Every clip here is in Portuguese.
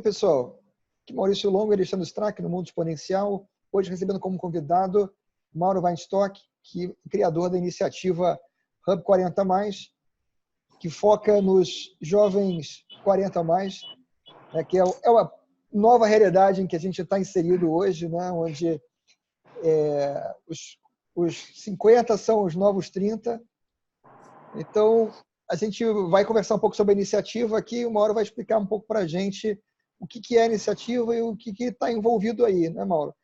pessoal? Aqui Maurício Longo e Alexandre Strack, no Mundo Exponencial. Hoje recebendo como convidado Mauro Weinstock, que é criador da iniciativa Hub 40+, que foca nos jovens 40+, né, que é uma nova realidade em que a gente está inserido hoje, né, onde os 50 são os novos 30. Então, a gente vai conversar um pouco sobre a iniciativa aqui. O Mauro vai explicar um pouco para a gente o que é a iniciativa e o que está envolvido aí, né, Mauro?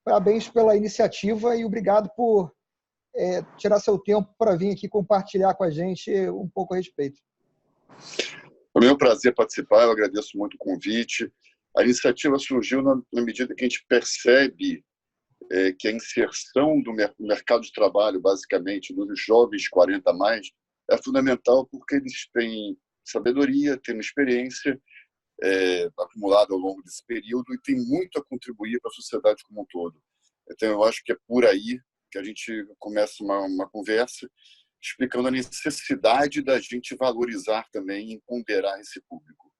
Parabéns pela iniciativa e obrigado por tirar seu tempo para vir aqui compartilhar com a gente um pouco a respeito. É um prazer participar, eu agradeço muito o convite. A iniciativa surgiu na medida que a gente percebe que a inserção do mercado de trabalho, basicamente, dos jovens 40+, é fundamental porque eles têm sabedoria, têm uma experiência acumulada ao longo desse período e têm muito a contribuir para a sociedade como um todo. Então, eu acho que é por aí que a gente começa uma conversa explicando a necessidade da gente valorizar também e ponderar esse público.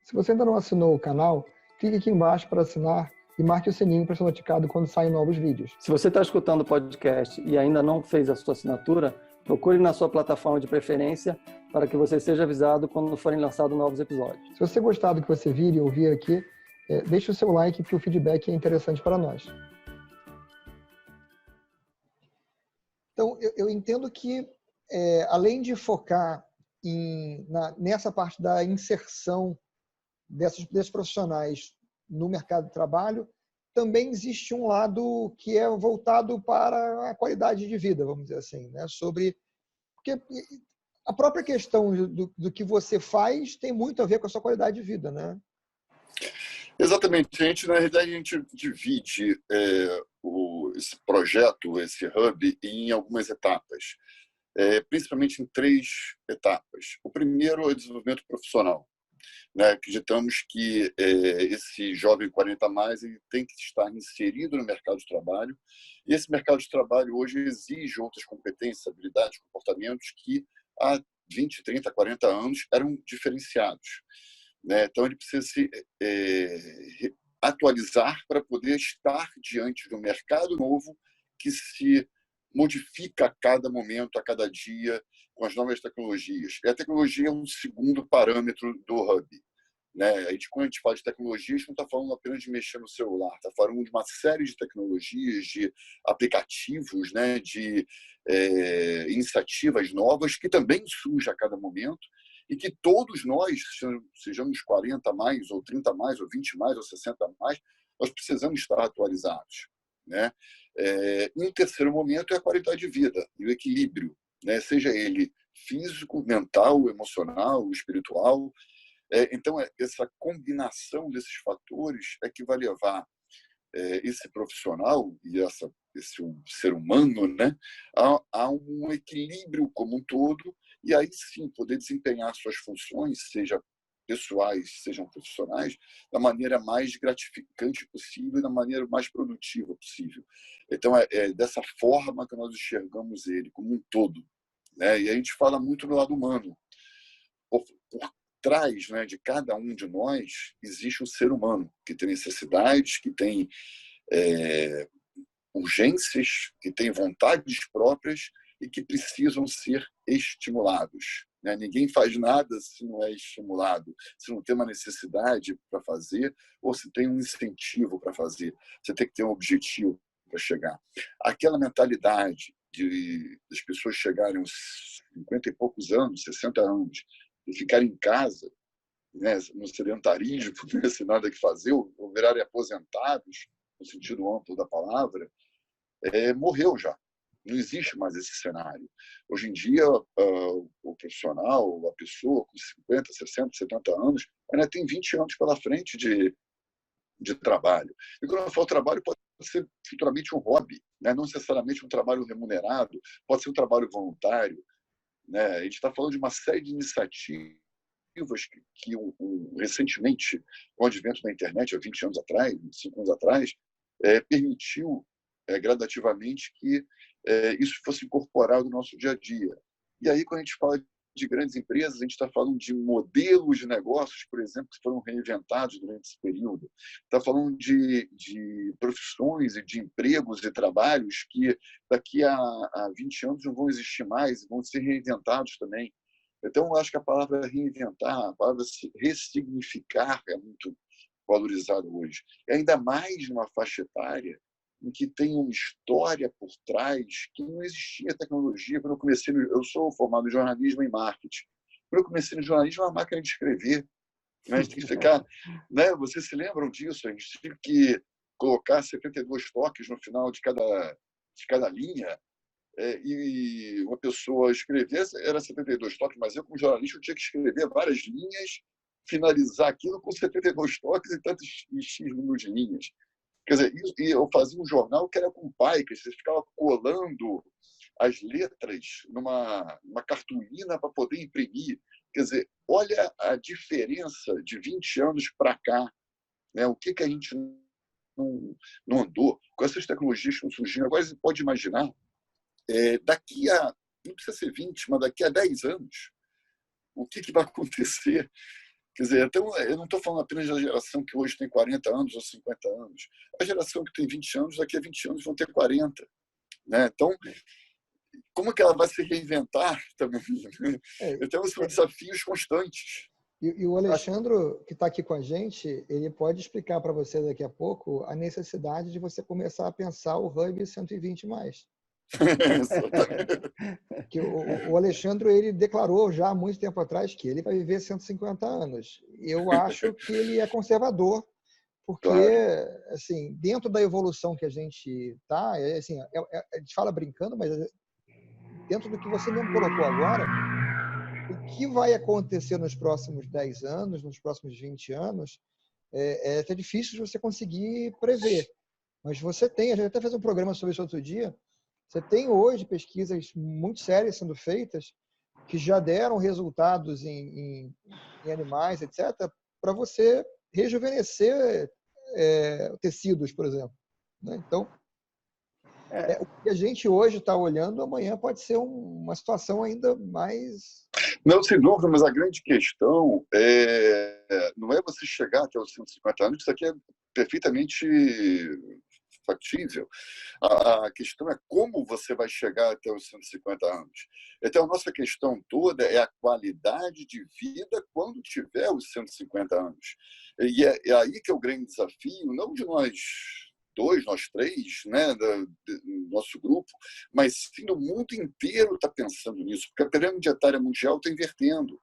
Se você ainda não assinou o canal, clique aqui embaixo para assinar e marque o sininho para ser notificado quando saem novos vídeos. Se você está escutando o podcast e ainda não fez a sua assinatura, procure na sua plataforma de preferência para que você seja avisado quando forem lançados novos episódios. Se você gostar do que você vir e ouvir aqui, deixe o seu like, que o feedback é interessante para nós. Então, eu entendo que, além de focar nessa parte da inserção desses profissionais no mercado de trabalho, também existe um lado que é voltado para a qualidade de vida, vamos dizer assim, né? Porque a própria questão do que você faz tem muito a ver com a sua qualidade de vida, né? Exatamente. Na realidade, a gente divide esse projeto, esse hub, em algumas etapas, principalmente em 3 etapas. O primeiro é o desenvolvimento profissional. Né? Acreditamos que esse jovem 40+, ele tem que estar inserido no mercado de trabalho, e esse mercado de trabalho hoje exige outras competências, habilidades, comportamentos que há 20, 30, 40 anos eram diferenciados. Né? Então, ele precisa se atualizar para poder estar diante de um mercado novo que se modifica a cada momento, a cada dia, com as novas tecnologias. E a tecnologia é um segundo parâmetro do Hub. Né? Quando a gente fala de tecnologia, a gente não está falando apenas de mexer no celular, está falando de uma série de tecnologias, de aplicativos, né? De iniciativas novas que também surgem a cada momento e que todos nós, sejamos 40+, ou 30+, ou 20+, ou 60+, nós precisamos estar atualizados. Né? E um terceiro momento é a qualidade de vida e o equilíbrio, né? Seja ele físico, mental, emocional, espiritual. Então, essa combinação desses fatores é que vai levar esse profissional e esse ser humano, né, a um equilíbrio como um todo, e aí sim poder desempenhar suas funções, seja pessoais, sejam profissionais, da maneira mais gratificante possível e da maneira mais produtiva possível. Então, é dessa forma que nós enxergamos ele como um todo. Né? E a gente fala muito no lado humano. Por trás, né, de cada um de nós existe um ser humano que tem necessidades, que tem urgências, que tem vontades próprias e que precisam ser estimulados. Né? Ninguém faz nada se não é estimulado, se não tem uma necessidade para fazer ou se tem um incentivo para fazer. Você tem que ter um objetivo para chegar. Aquela mentalidade das pessoas chegarem aos 50 e poucos anos, 60 anos, e ficarem em casa, né, no sedentarismo, sem nada que fazer, ou virarem aposentados, no sentido amplo da palavra, morreu já. Não existe mais esse cenário. Hoje em dia, o profissional, a pessoa com 50, 60, 70 anos, ainda tem 20 anos pela frente de trabalho. E quando eu falo trabalho, pode ser futuramente um hobby, né? Não necessariamente um trabalho remunerado, pode ser um trabalho voluntário. Né? A gente está falando de uma série de iniciativas que recentemente, com o advento da internet, há 20 anos atrás, 25 anos atrás, permitiu gradativamente que isso fosse incorporado no nosso dia a dia. E aí, quando a gente fala de grandes empresas, a gente está falando de modelos de negócios, por exemplo, que foram reinventados durante esse período. Está falando de profissões e de empregos e trabalhos que daqui a 20 anos não vão existir mais, vão ser reinventados também. Então, eu acho que a palavra reinventar, a palavra ressignificar é muito valorizada hoje. E ainda mais numa faixa etária em que tem uma história por trás que não existia tecnologia. Quando eu comecei, eu sou formado em jornalismo e marketing. Quando eu comecei no jornalismo, a máquina de escrever. Né? A gente tem que ficar, né? Vocês se lembram disso? A gente tinha que colocar 72 toques no final de cada linha. E uma pessoa escrever era 72 toques, mas eu, como jornalista, eu tinha que escrever várias linhas, finalizar aquilo com 72 toques e tantos X números de linhas. Quer dizer, e eu fazia um jornal que era com paica, você ficava colando as letras numa cartolina para poder imprimir. Quer dizer, olha a diferença de 20 anos para cá, né? O que a gente não andou com essas tecnologias que estão surgindo. Agora você pode imaginar, daqui a, não precisa ser 20, mas daqui a 10 anos, o que vai acontecer? Quer dizer, então, eu não estou falando apenas da geração que hoje tem 40 anos ou 50 anos. A geração que tem 20 anos, daqui a 20 anos vão ter 40. Né? Então, como é que ela vai se reinventar também? Então, são desafios constantes. E o Alexandre, que está aqui com a gente, ele pode explicar para você daqui a pouco a necessidade de você começar a pensar o Hub 120 mais. Que o Alexandre, ele declarou já há muito tempo atrás que ele vai viver 150 anos. Eu acho que ele é conservador, porque, claro, assim, dentro da evolução que a gente está, assim, a gente fala brincando, mas dentro do que você mesmo colocou agora, o que vai acontecer nos próximos 10 anos, nos próximos 20 anos, é até difícil de você conseguir prever. Mas você tem, a gente até fez um programa sobre isso outro dia, você tem hoje pesquisas muito sérias sendo feitas que já deram resultados em animais, etc., para você rejuvenescer tecidos, por exemplo. Né? Então, o que a gente hoje está olhando, amanhã pode ser uma situação ainda mais... Não, sem dúvida, mas a grande questão não é você chegar até os 150 anos, isso aqui é perfeitamente factível. A questão é como você vai chegar até os 150 anos. Então, a nossa questão toda é a qualidade de vida quando tiver os 150 anos. E é aí que é o grande desafio, não de nós dois, nós três, né, do nosso grupo, mas sim, o mundo inteiro está pensando nisso, porque a pirâmide etária mundial está invertendo.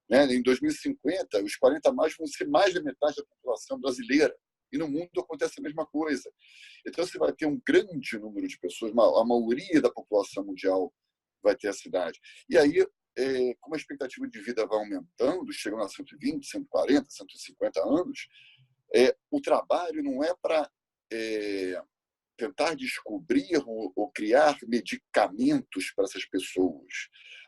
Né? Em 2050, os 40 mais vão ser mais da metade da população brasileira. E no mundo acontece a mesma coisa. Então, você vai ter um grande número de pessoas, a maioria da população mundial vai ter essa idade. E aí, como a expectativa de vida vai aumentando, chegando a 120, 140, 150 anos, o trabalho não é para tentar descobrir ou criar medicamentos para essas pessoas.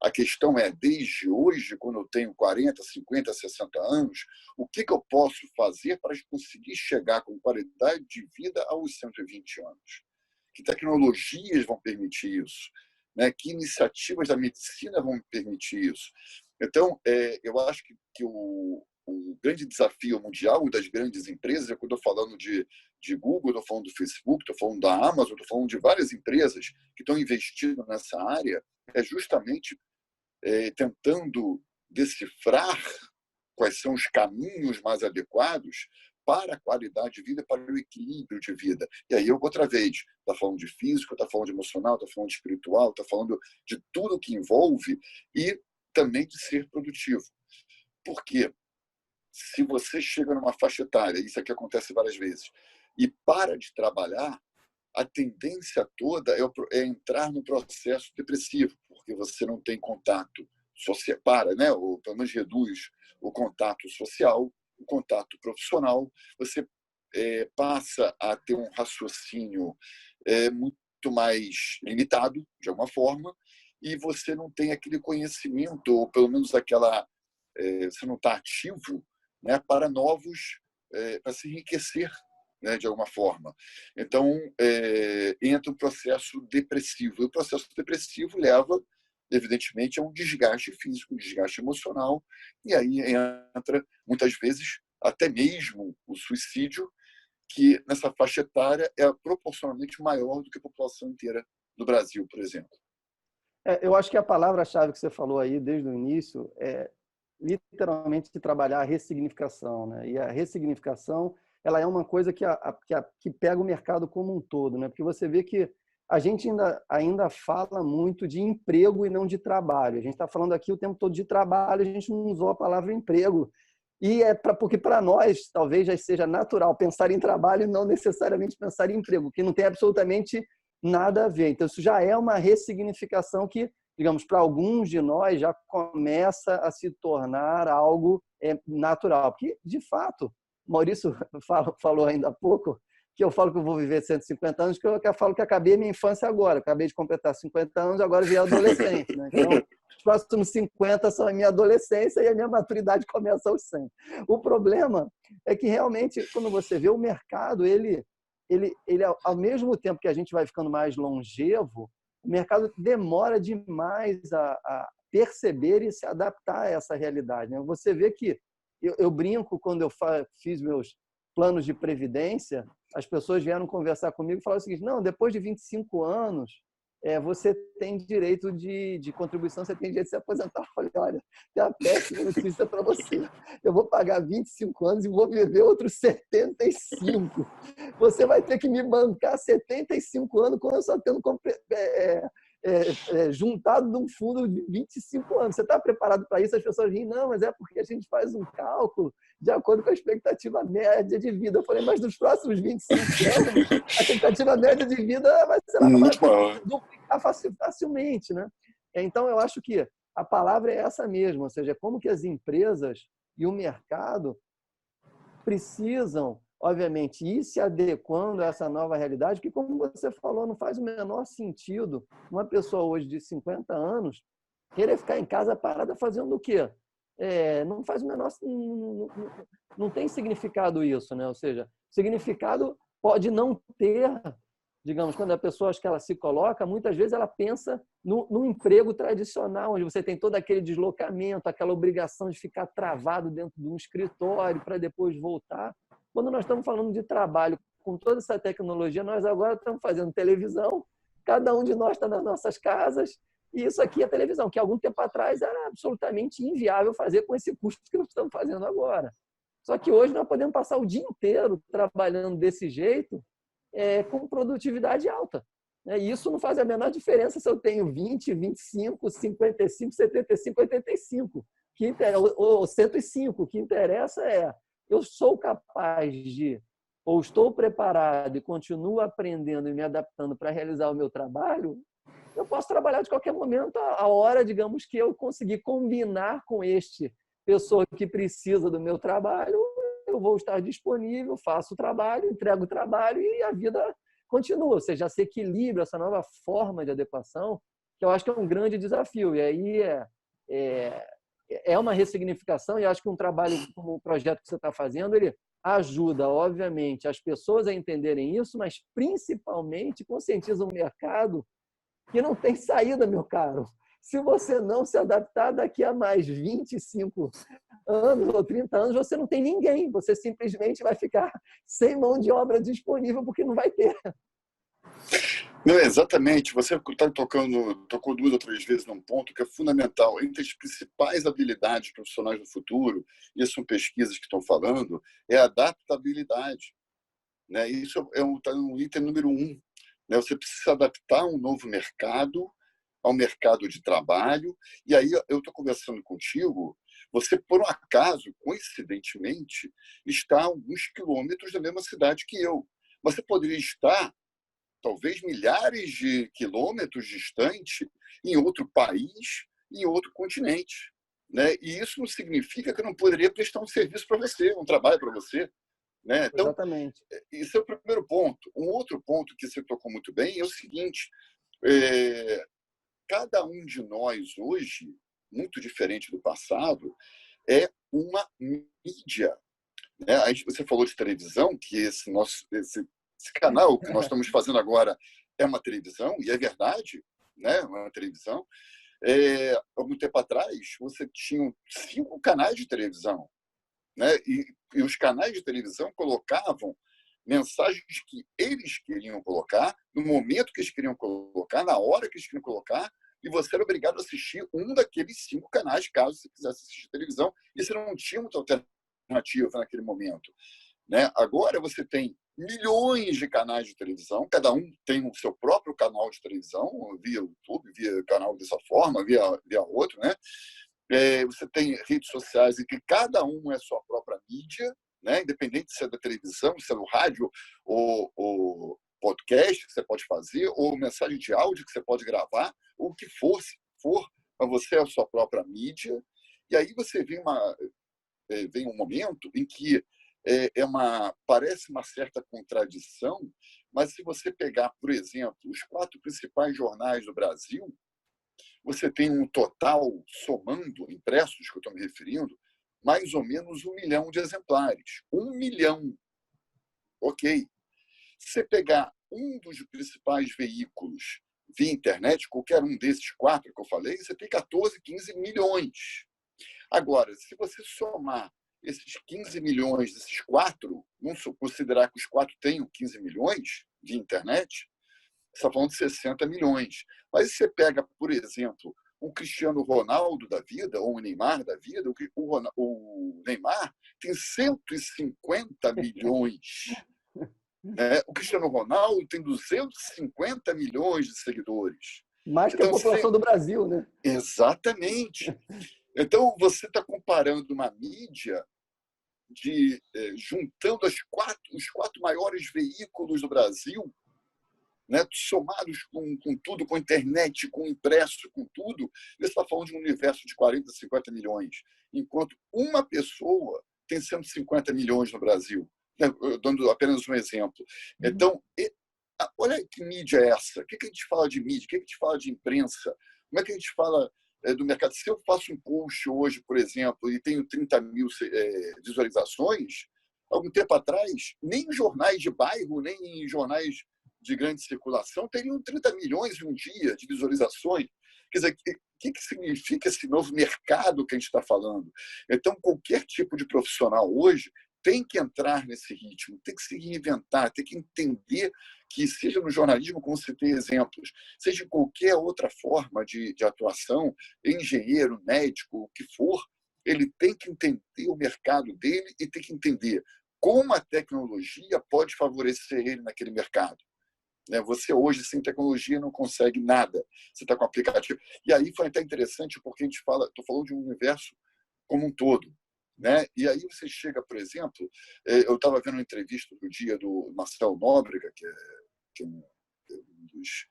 A questão é, desde hoje, quando eu tenho 40, 50, 60 anos, o que eu posso fazer para conseguir chegar com qualidade de vida aos 120 anos? Que tecnologias vão permitir isso? Né? Que iniciativas da medicina vão permitir isso? Então, eu acho que o grande desafio mundial das grandes empresas, quando eu estou falando de Google, estou falando do Facebook, estou falando da Amazon, estou falando de várias empresas que estão investindo nessa área, é justamente tentando decifrar quais são os caminhos mais adequados para a qualidade de vida, para o equilíbrio de vida. E aí, outra vez, está falando de físico, está falando de emocional, está falando de espiritual, está falando de tudo que envolve e também de ser produtivo. Por quê? Se você chega numa faixa etária, isso aqui acontece várias vezes, e para de trabalhar, a tendência toda é entrar no processo depressivo, porque você não tem contato social, né? Ou pelo menos reduz o contato social, o contato profissional, você passa a ter um raciocínio muito mais limitado, de alguma forma, e você não tem aquele conhecimento, ou pelo menos você não está ativo, né, para novos, para se enriquecer, né, de alguma forma. Então, entra um processo depressivo. E o processo depressivo leva evidentemente, é um desgaste físico, um desgaste emocional, e aí entra, muitas vezes, até mesmo o suicídio, que nessa faixa etária é proporcionalmente maior do que a população inteira do Brasil, por exemplo. Eu acho que a palavra-chave que você falou aí desde o início é literalmente trabalhar a ressignificação, né? E a ressignificação, ela é uma coisa que pega o mercado como um todo, né? Porque você vê que a gente ainda fala muito de emprego e não de trabalho. A gente está falando aqui o tempo todo de trabalho, a gente não usou a palavra emprego. E porque para nós talvez já seja natural pensar em trabalho e não necessariamente pensar em emprego, que não tem absolutamente nada a ver. Então, isso já é uma ressignificação que, digamos, para alguns de nós já começa a se tornar algo natural. Porque, de fato, Maurício falou ainda há pouco que eu falo que eu vou viver 150 anos, que eu falo que acabei a minha infância agora. Acabei de completar 50 anos, agora virei adolescente. Né? Então, os próximos 50 são a minha adolescência e a minha maturidade começa aos 100. O problema é que, realmente, quando você vê o mercado, ele ao mesmo tempo que a gente vai ficando mais longevo, o mercado demora demais a perceber e se adaptar a essa realidade. Né? Você vê que eu brinco quando eu fiz meus planos de previdência, as pessoas vieram conversar comigo e falaram o seguinte: não, depois de 25 anos, você tem direito de contribuição, você tem direito de se aposentar. Eu falei: olha, tem uma péssima notícia para você. Eu vou pagar 25 anos e vou viver outros 75. Você vai ter que me bancar 75 anos quando eu só tendo juntado de um fundo de 25 anos. Você está preparado para isso? As pessoas riem: não, mas é porque a gente faz um cálculo de acordo com a expectativa média de vida. Eu falei: mas nos próximos 25 anos, a expectativa média de vida vai ser duplicar facilmente. Né? Então, eu acho que a palavra é essa mesmo, ou seja, como que as empresas e o mercado precisam, obviamente, ir se adequando a essa nova realidade, que, como você falou, não faz o menor sentido uma pessoa hoje de 50 anos querer ficar em casa parada fazendo o quê? Não faz o menor... Não tem significado isso, né? Ou seja, significado pode não ter, digamos, quando a pessoa, acho que ela se coloca, muitas vezes ela pensa no emprego tradicional, onde você tem todo aquele deslocamento, aquela obrigação de ficar travado dentro de um escritório para depois voltar. Quando nós estamos falando de trabalho, com toda essa tecnologia, nós agora estamos fazendo televisão, cada um de nós está nas nossas casas, e isso aqui é televisão, que algum tempo atrás era absolutamente inviável fazer com esse custo que nós estamos fazendo agora. Só que hoje nós podemos passar o dia inteiro trabalhando desse jeito, com produtividade alta. E isso não faz a menor diferença se eu tenho 20, 25, 55, 75, 85, ou 105. O que interessa é: eu sou capaz de, ou estou preparado e continuo aprendendo e me adaptando para realizar o meu trabalho, eu posso trabalhar de qualquer momento, a hora, digamos, que eu conseguir combinar com pessoa que precisa do meu trabalho, eu vou estar disponível, faço o trabalho, entrego o trabalho e a vida continua. Ou seja, esse equilíbrio, essa nova forma de adequação, que eu acho que é um grande desafio. E aí é uma ressignificação, e acho que um trabalho como o projeto que você está fazendo, ele ajuda, obviamente, as pessoas a entenderem isso, mas principalmente conscientiza o mercado que não tem saída, meu caro. Se você não se adaptar, daqui a mais 25 anos ou 30 anos, você não tem ninguém. Você simplesmente vai ficar sem mão de obra disponível, porque não vai ter. Não, exatamente. Você tocou 2 ou 3 vezes num ponto que é fundamental. Entre as principais habilidades profissionais do futuro, e essas são pesquisas que estão falando, é a adaptabilidade. Né? Isso tá no item número 1. Né? Você precisa se adaptar a um novo mercado, ao mercado de trabalho. E aí eu estou conversando contigo, você, por um acaso, coincidentemente, está a alguns quilômetros da mesma cidade que eu. Você poderia estar, talvez, milhares de quilômetros distante, em outro país, em outro continente. Né? E isso não significa que eu não poderia prestar um serviço para você, um trabalho para você. Né? Então, exatamente. Esse é o primeiro ponto. Um outro ponto que você tocou muito bem é o seguinte: cada um de nós hoje, muito diferente do passado, é uma mídia. Né? Você falou de televisão, que esse canal que nós estamos fazendo agora é uma televisão, e é verdade, né? Uma televisão. Algum tempo atrás, você tinha 5 canais de televisão, né? E os canais de televisão colocavam mensagens que eles queriam colocar, no momento que eles queriam colocar, na hora que eles queriam colocar, e você era obrigado a assistir um daqueles 5 canais, caso você quisesse assistir televisão, e você não tinha muita alternativa naquele momento, né? Agora você tem milhões de canais de televisão, cada um tem o seu próprio canal de televisão, via YouTube, via canal dessa forma, via outro, né? Você tem redes sociais em que cada um é a sua própria mídia, né? Independente se é da televisão, se é do rádio, ou podcast que você pode fazer, ou mensagem de áudio que você pode gravar, ou o que for, mas você é a sua própria mídia. E aí você vem um momento em que parece uma certa contradição, mas se você pegar, por exemplo, os 4 principais jornais do Brasil, você tem um total, somando impressos, que eu estou me referindo, mais ou menos 1 milhão de exemplares. 1 milhão. Ok. Se você pegar um dos principais veículos via internet, qualquer um desses 4 que eu falei, você tem 14, 15 milhões. Agora, se você somar esses 15 milhões desses 4, vamos considerar que os 4 tenham 15 milhões de internet, você está falando de 60 milhões. Mas se você pega, por exemplo, um Cristiano Ronaldo da vida, ou um Neymar da vida, o Neymar tem 150 milhões. Né? O Cristiano Ronaldo tem 250 milhões de seguidores. Mais que a população do Brasil, né? Exatamente. Então, você está comparando uma mídia juntando os 4 maiores veículos do Brasil, né, somados com tudo, com internet, com impresso, com tudo, você está falando de um universo de 40, 50 milhões, enquanto uma pessoa tem 150 milhões no Brasil. Dando apenas um exemplo. Então, olha que mídia é essa. O que a gente fala de mídia? O que a gente fala de imprensa? Como é que a gente fala do mercado? Se eu faço um post hoje, por exemplo, e tenho 30 mil visualizações, algum tempo atrás, nem em jornais de bairro, nem em jornais de grande circulação teriam 30 milhões em um dia de visualizações. Quer dizer, o que significa esse novo mercado que a gente está falando? Então, qualquer tipo de profissional hoje tem que entrar nesse ritmo, tem que se reinventar, tem que entender que, seja no jornalismo, como você tem exemplos, seja em qualquer outra forma de atuação, engenheiro, médico, o que for, ele tem que entender o mercado dele e tem que entender como a tecnologia pode favorecer ele naquele mercado. Você hoje, sem tecnologia, não consegue nada. Você está com aplicativo. E aí foi até interessante, porque estou falando de um universo como um todo. Né? E aí você chega, por exemplo, eu estava vendo uma entrevista do dia do Marcel Nóbrega, que é um dos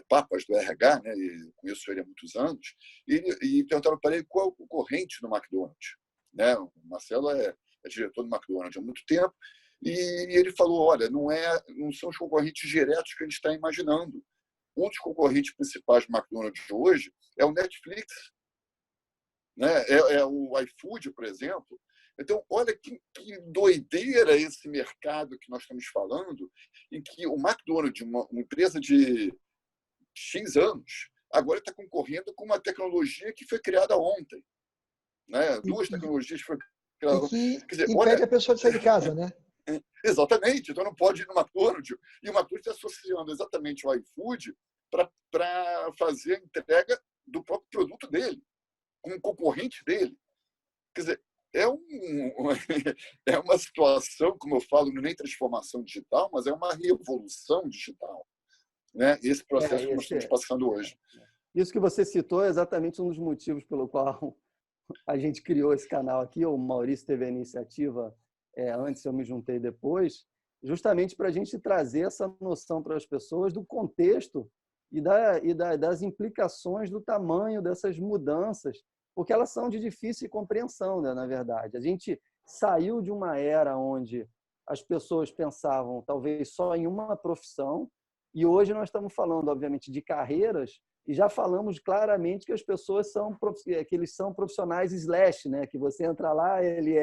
papas do RH, né? E conheço ele há muitos anos, e perguntaram para ele qual é o concorrente do McDonald's. Né? O Marcelo é diretor do McDonald's há muito tempo, e ele falou, olha, não são os concorrentes diretos que a gente está imaginando. Um dos concorrentes principais do McDonald's de hoje é o Netflix, né? É o iFood, por exemplo. Então, olha que doideira esse mercado que nós estamos falando, em que o McDonald's, uma empresa de X anos, agora está concorrendo com uma tecnologia que foi criada ontem. Né? 2 tecnologias que foram criadas ontem. Quer dizer, impede a pessoa de sair de casa, né? Exatamente. Então, não pode ir no McDonald's. E o McDonald's está associando exatamente o iFood para fazer a entrega do próprio produto dele, com um concorrente dele. Quer dizer, é uma situação, como eu falo, não é nem transformação digital, mas é uma revolução digital. Né? Esse processo que nós estamos passando hoje. Isso que você citou é exatamente um dos motivos pelo qual a gente criou esse canal aqui. O Maurício teve a iniciativa antes, eu me juntei depois, justamente para a gente trazer essa noção para as pessoas do contexto e das implicações do tamanho dessas mudanças, porque elas são de difícil compreensão, né, na verdade. A gente saiu de uma era onde as pessoas pensavam talvez só em uma profissão, e hoje nós estamos falando, obviamente, de carreiras, e já falamos claramente que as pessoas que eles são profissionais slash, né? Que você entra lá, ele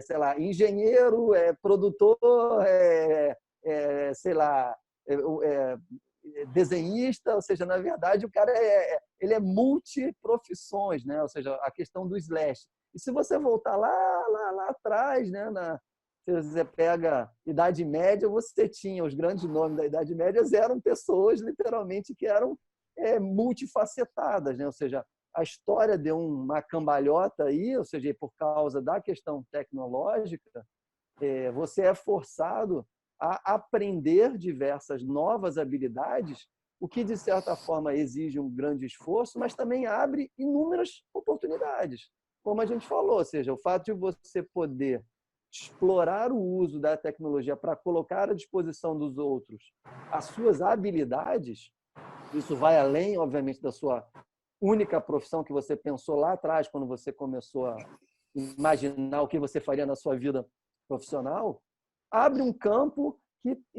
sei lá, engenheiro, produtor, sei lá, desenhista, ou seja, na verdade, o cara ele é multiprofissões, né? Ou seja, a questão do slash. E se você voltar lá atrás, né? Se você pega Idade Média, você tinha os grandes nomes da Idade Média, eram pessoas, literalmente, que eram multifacetadas, né? Ou seja, a história deu uma cambalhota aí, ou seja, por causa da questão tecnológica, você é forçado a aprender diversas novas habilidades, o que, de certa forma, exige um grande esforço, mas também abre inúmeras oportunidades. Como a gente falou, ou seja, o fato de você poder explorar o uso da tecnologia para colocar à disposição dos outros as suas habilidades, isso vai além, obviamente, da sua única profissão que você pensou lá atrás, quando você começou a imaginar o que você faria na sua vida profissional, abre um campo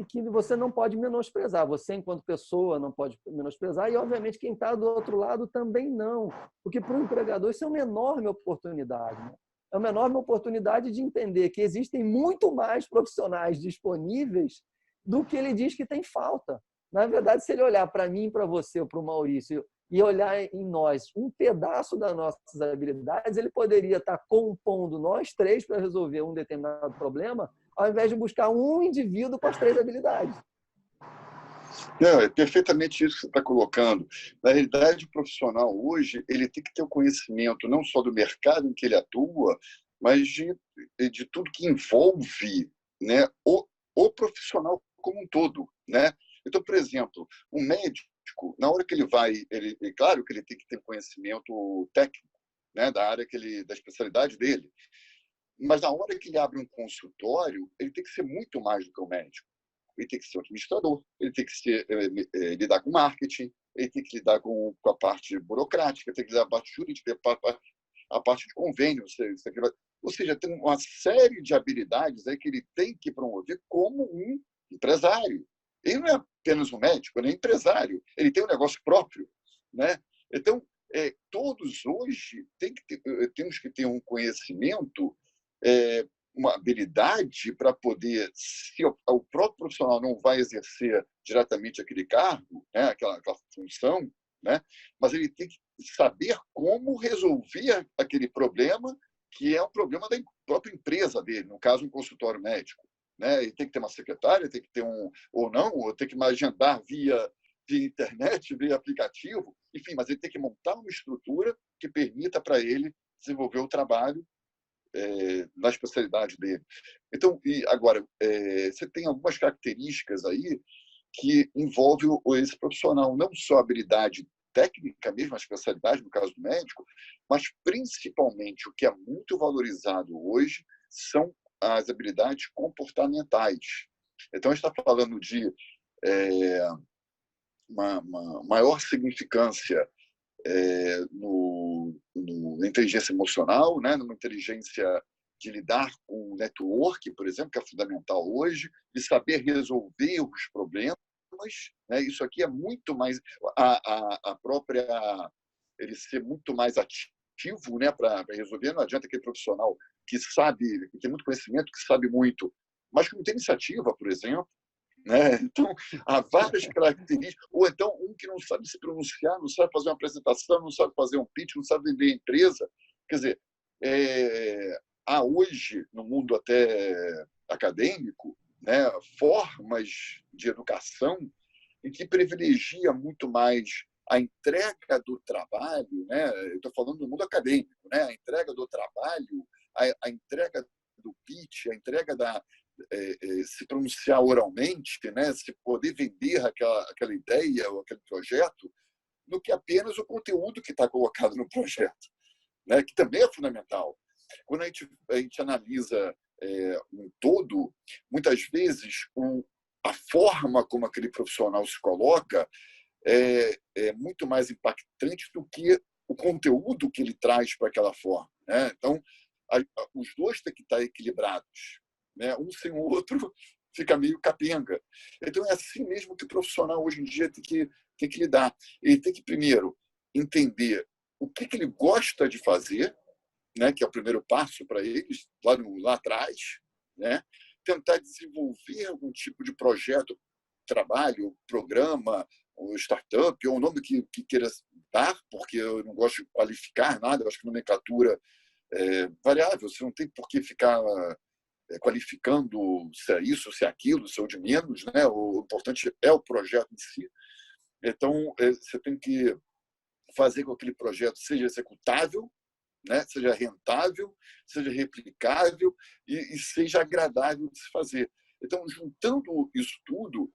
que você não pode menosprezar. Você, enquanto pessoa, não pode menosprezar e, obviamente, quem está do outro lado também não. Porque, para o empregador, isso é uma enorme oportunidade, né? É uma enorme oportunidade de entender que existem muito mais profissionais disponíveis do que ele diz que tem falta. Na verdade, se ele olhar para mim, para você, ou para o Maurício, e olhar em nós um pedaço das nossas habilidades, ele poderia estar compondo nós três para resolver um determinado problema, ao invés de buscar um indivíduo com as três habilidades. Não, é perfeitamente isso que você está colocando. Na realidade, o profissional hoje ele tem que ter o conhecimento não só do mercado em que ele atua, mas de tudo que envolve, né, o profissional como um todo, né? Então, por exemplo, um médico, na hora que ele vai, claro que ele tem que ter conhecimento técnico, né, da especialidade dele, mas na hora que ele abre um consultório, ele tem que ser muito mais do que um médico. Ele tem que ser um administrador, ele tem que lidar com marketing, ele tem que lidar com a parte burocrática, tem que lidar com a parte jurídica, a parte de convênio. Ou seja, tem uma série de habilidades aí que ele tem que promover como um empresário. Ele não é apenas um médico, ele é empresário, ele tem um negócio próprio, né? Então, todos hoje temos que ter um conhecimento, uma habilidade para poder, se o próprio profissional não vai exercer diretamente aquele cargo, né, aquela função, né, mas ele tem que saber como resolver aquele problema, que é um problema da própria empresa dele, no caso, um consultório médico. Né? Ele tem que ter uma secretária, tem que ter ou tem que agendar via internet, via aplicativo, enfim, mas ele tem que montar uma estrutura que permita para ele desenvolver o trabalho na especialidade dele. Então, agora, você tem algumas características aí que envolvem esse profissional, não só a habilidade técnica mesmo, a especialidade, no caso do médico, mas principalmente o que é muito valorizado hoje são as habilidades comportamentais. Então, a gente está falando de uma maior significância na inteligência emocional, né? Numa inteligência de lidar com o network, por exemplo, que é fundamental hoje, de saber resolver os problemas. Né? Isso aqui é muito mais a própria ele ser muito mais ativo, né, para resolver. Não adianta aquele profissional que sabe, que tem muito conhecimento, que sabe muito, mas que não tem iniciativa, por exemplo. Né? Então, há várias características. Ou então, um que não sabe se pronunciar, não sabe fazer uma apresentação, não sabe fazer um pitch, não sabe vender a empresa. Quer dizer, há hoje, no mundo até acadêmico, né, formas de educação em que privilegia muito mais a entrega do trabalho, né? Eu estou falando do mundo acadêmico, né? A entrega do trabalho, a entrega do pitch, a entrega se pronunciar oralmente, né? Se poder vender aquela ideia ou aquele projeto, do que apenas o conteúdo que está colocado no projeto, né? Que também é fundamental. Quando a gente analisa um todo, muitas vezes a forma como aquele profissional se coloca é muito mais impactante do que o conteúdo que ele traz para aquela forma. Né? Então, os dois têm que estar equilibrados. Né? Um sem o outro fica meio capenga. Então, é assim mesmo que o profissional hoje em dia tem que lidar. Ele tem que, primeiro, entender o que ele gosta de fazer, né? Que é o primeiro passo para eles, lá atrás, né? Tentar desenvolver algum tipo de projeto, trabalho, programa, ou startup, ou o nome que queira dar, porque eu não gosto de qualificar nada, eu acho que nomenclatura é variável, você não tem por que ficar qualificando se é isso, se é aquilo, se é o de menos, né? O importante é o projeto em si. Então, você tem que fazer com que aquele projeto seja executável, né? Seja rentável, seja replicável e seja agradável de se fazer. Então, juntando isso tudo,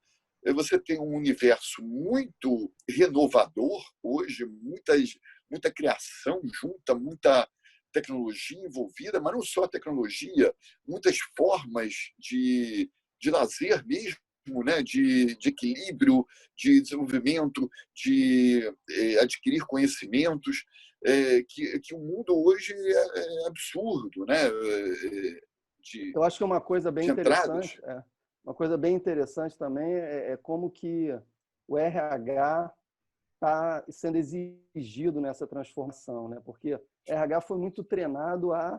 você tem um universo muito renovador hoje, muita criação junta, muita tecnologia envolvida, mas não só a tecnologia, muitas formas de lazer mesmo, né? de equilíbrio, de desenvolvimento, de adquirir conhecimentos, que o mundo hoje é absurdo, né? Eu acho que uma coisa bem de entradas. interessante, uma coisa bem interessante também é como que o RH está sendo exigido nessa transformação, né? Porque o RH foi muito treinado a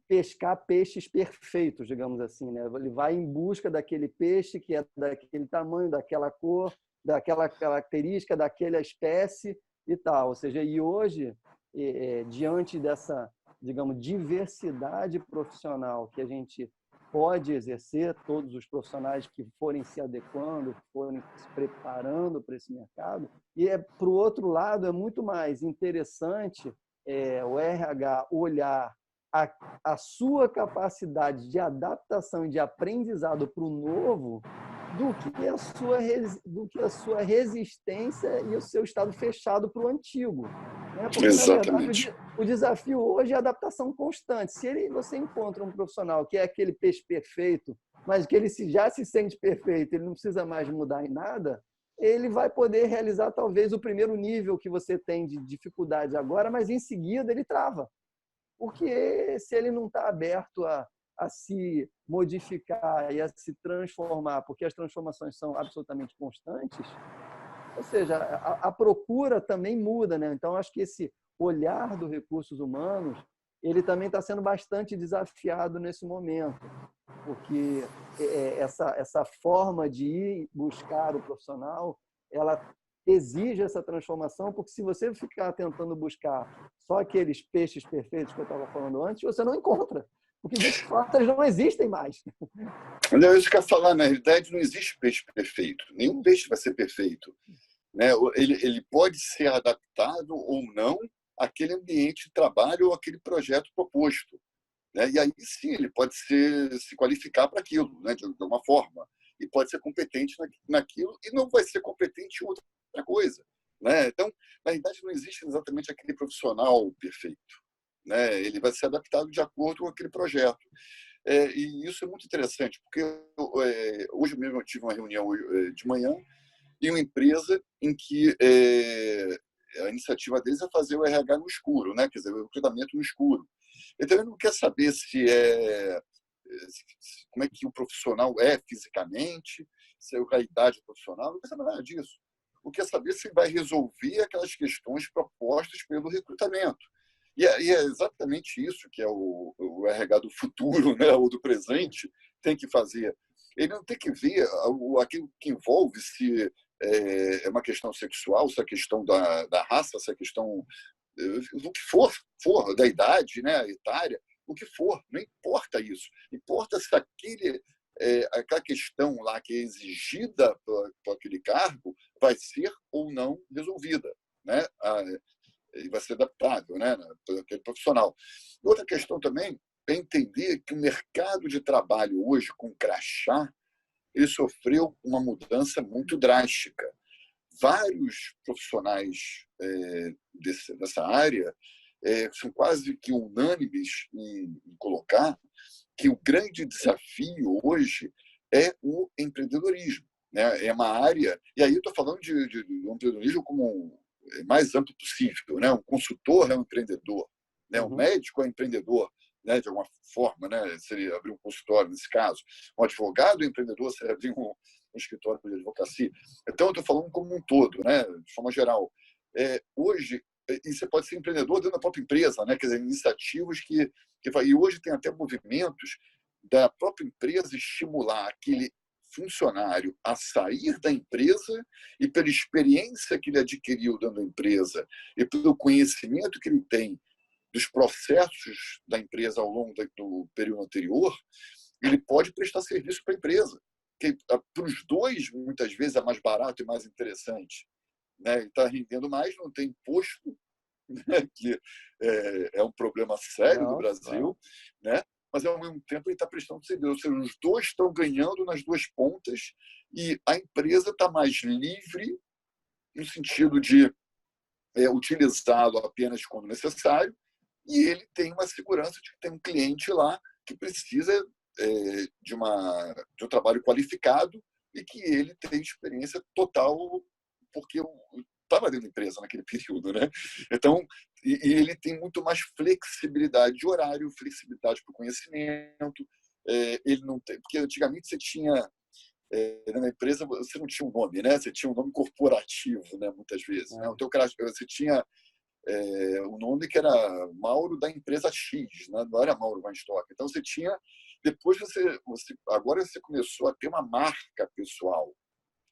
pescar peixes perfeitos, digamos assim, né? Ele vai em busca daquele peixe que é daquele tamanho, daquela cor, daquela característica, daquela espécie e tal. Ou seja, e hoje, diante dessa, digamos, diversidade profissional que a gente pode exercer, todos os profissionais que forem se adequando, que forem se preparando para esse mercado, e para o outro lado é muito mais interessante o RH olhar a sua capacidade de adaptação e de aprendizado para o novo do que a sua resistência e o seu estado fechado para o antigo. Né? Porque, Exatamente. na verdade, o desafio hoje é a adaptação constante. Se você encontra um profissional que é aquele peixe perfeito, mas que ele já se sente perfeito, ele não precisa mais mudar em nada, ele vai poder realizar talvez o primeiro nível que você tem de dificuldade agora, mas em seguida ele trava. Porque se ele não está aberto a se modificar e a se transformar, porque as transformações são absolutamente constantes, ou seja, a procura também muda, né? Então, acho que esse olhar dos recursos humanos, ele também está sendo bastante desafiado nesse momento, porque essa forma de ir buscar o profissional, ela exige essa transformação, porque se você ficar tentando buscar só aqueles peixes perfeitos que eu estava falando antes, você não encontra, porque de fato eles não existem mais. Não, isso que eu ia falar, na realidade não existe peixe perfeito, nenhum peixe vai ser perfeito, né? Ele pode ser adaptado ou não àquele ambiente de trabalho ou àquele projeto proposto, né? E aí sim ele pode se qualificar para aquilo, né? De alguma forma, e pode ser competente naquilo e não vai ser competente em outra coisa, né? Então, na realidade não existe exatamente aquele profissional perfeito, né? Ele vai ser adaptado de acordo com aquele projeto. E isso é muito interessante, porque hoje mesmo eu tive uma reunião de manhã em uma empresa em que a iniciativa deles é fazer o RH no escuro, né? Quer dizer, o recrutamento no escuro. Então, ele não quer saber como é que o profissional é fisicamente, se é a idade do profissional, não quer saber nada disso. O que quer saber se vai resolver aquelas questões propostas pelo recrutamento. E é exatamente isso que é o RH do futuro, né, ou do presente, tem que fazer. Ele não tem que ver aquilo que envolve se é uma questão sexual, se é a questão da raça, se é a questão do que for, da idade, né, etária, o que for, não importa isso. Importa se aquela questão lá que é exigida por aquele cargo vai ser ou não resolvida, né? E vai ser adaptável, né, por aquele profissional. Outra questão também é entender que o mercado de trabalho hoje, com crachá, ele sofreu uma mudança muito drástica. Vários profissionais dessa área são quase que unânimes em colocar que o grande desafio hoje é o empreendedorismo, né? É uma área, e aí eu estou falando de empreendedorismo como mais amplo possível, né? Um consultor é um empreendedor, né? Um médico é empreendedor, né? De alguma forma, né? Se ele abrir um consultório nesse caso, um advogado é empreendedor, se ele abrir um escritório de advocacia. Então eu estou falando como um todo, né? De forma geral. Hoje e você pode ser empreendedor dentro da própria empresa, né? Quer dizer, iniciativas e hoje tem até movimentos da própria empresa estimular aquele funcionário a sair da empresa e pela experiência que ele adquiriu dentro da empresa e pelo conhecimento que ele tem dos processos da empresa ao longo do período anterior, ele pode prestar serviço para a empresa. Que, para os dois, muitas vezes, é mais barato e mais interessante. Né? Ele está rendendo mais, não tem imposto, né? Que é um problema sério do Brasil, né? Mas, ao mesmo tempo, ele está prestando serviço. Ou seja, os dois estão ganhando nas duas pontas e a empresa está mais livre no sentido de utilizá-lo apenas quando necessário, e ele tem uma segurança de que tem um cliente lá que precisa de um trabalho qualificado e que ele tem experiência total, porque eu estava dentro da empresa naquele período, né? Então, e ele tem muito mais flexibilidade de horário, flexibilidade para o conhecimento. Ele não tem, porque antigamente você tinha na empresa você não tinha um nome, né? Você tinha um nome corporativo, né? Muitas vezes, né? O teu você tinha o nome que era Mauro da empresa X, né? Não era Mauro Weinstock. Então você tinha, depois agora você começou a ter uma marca pessoal,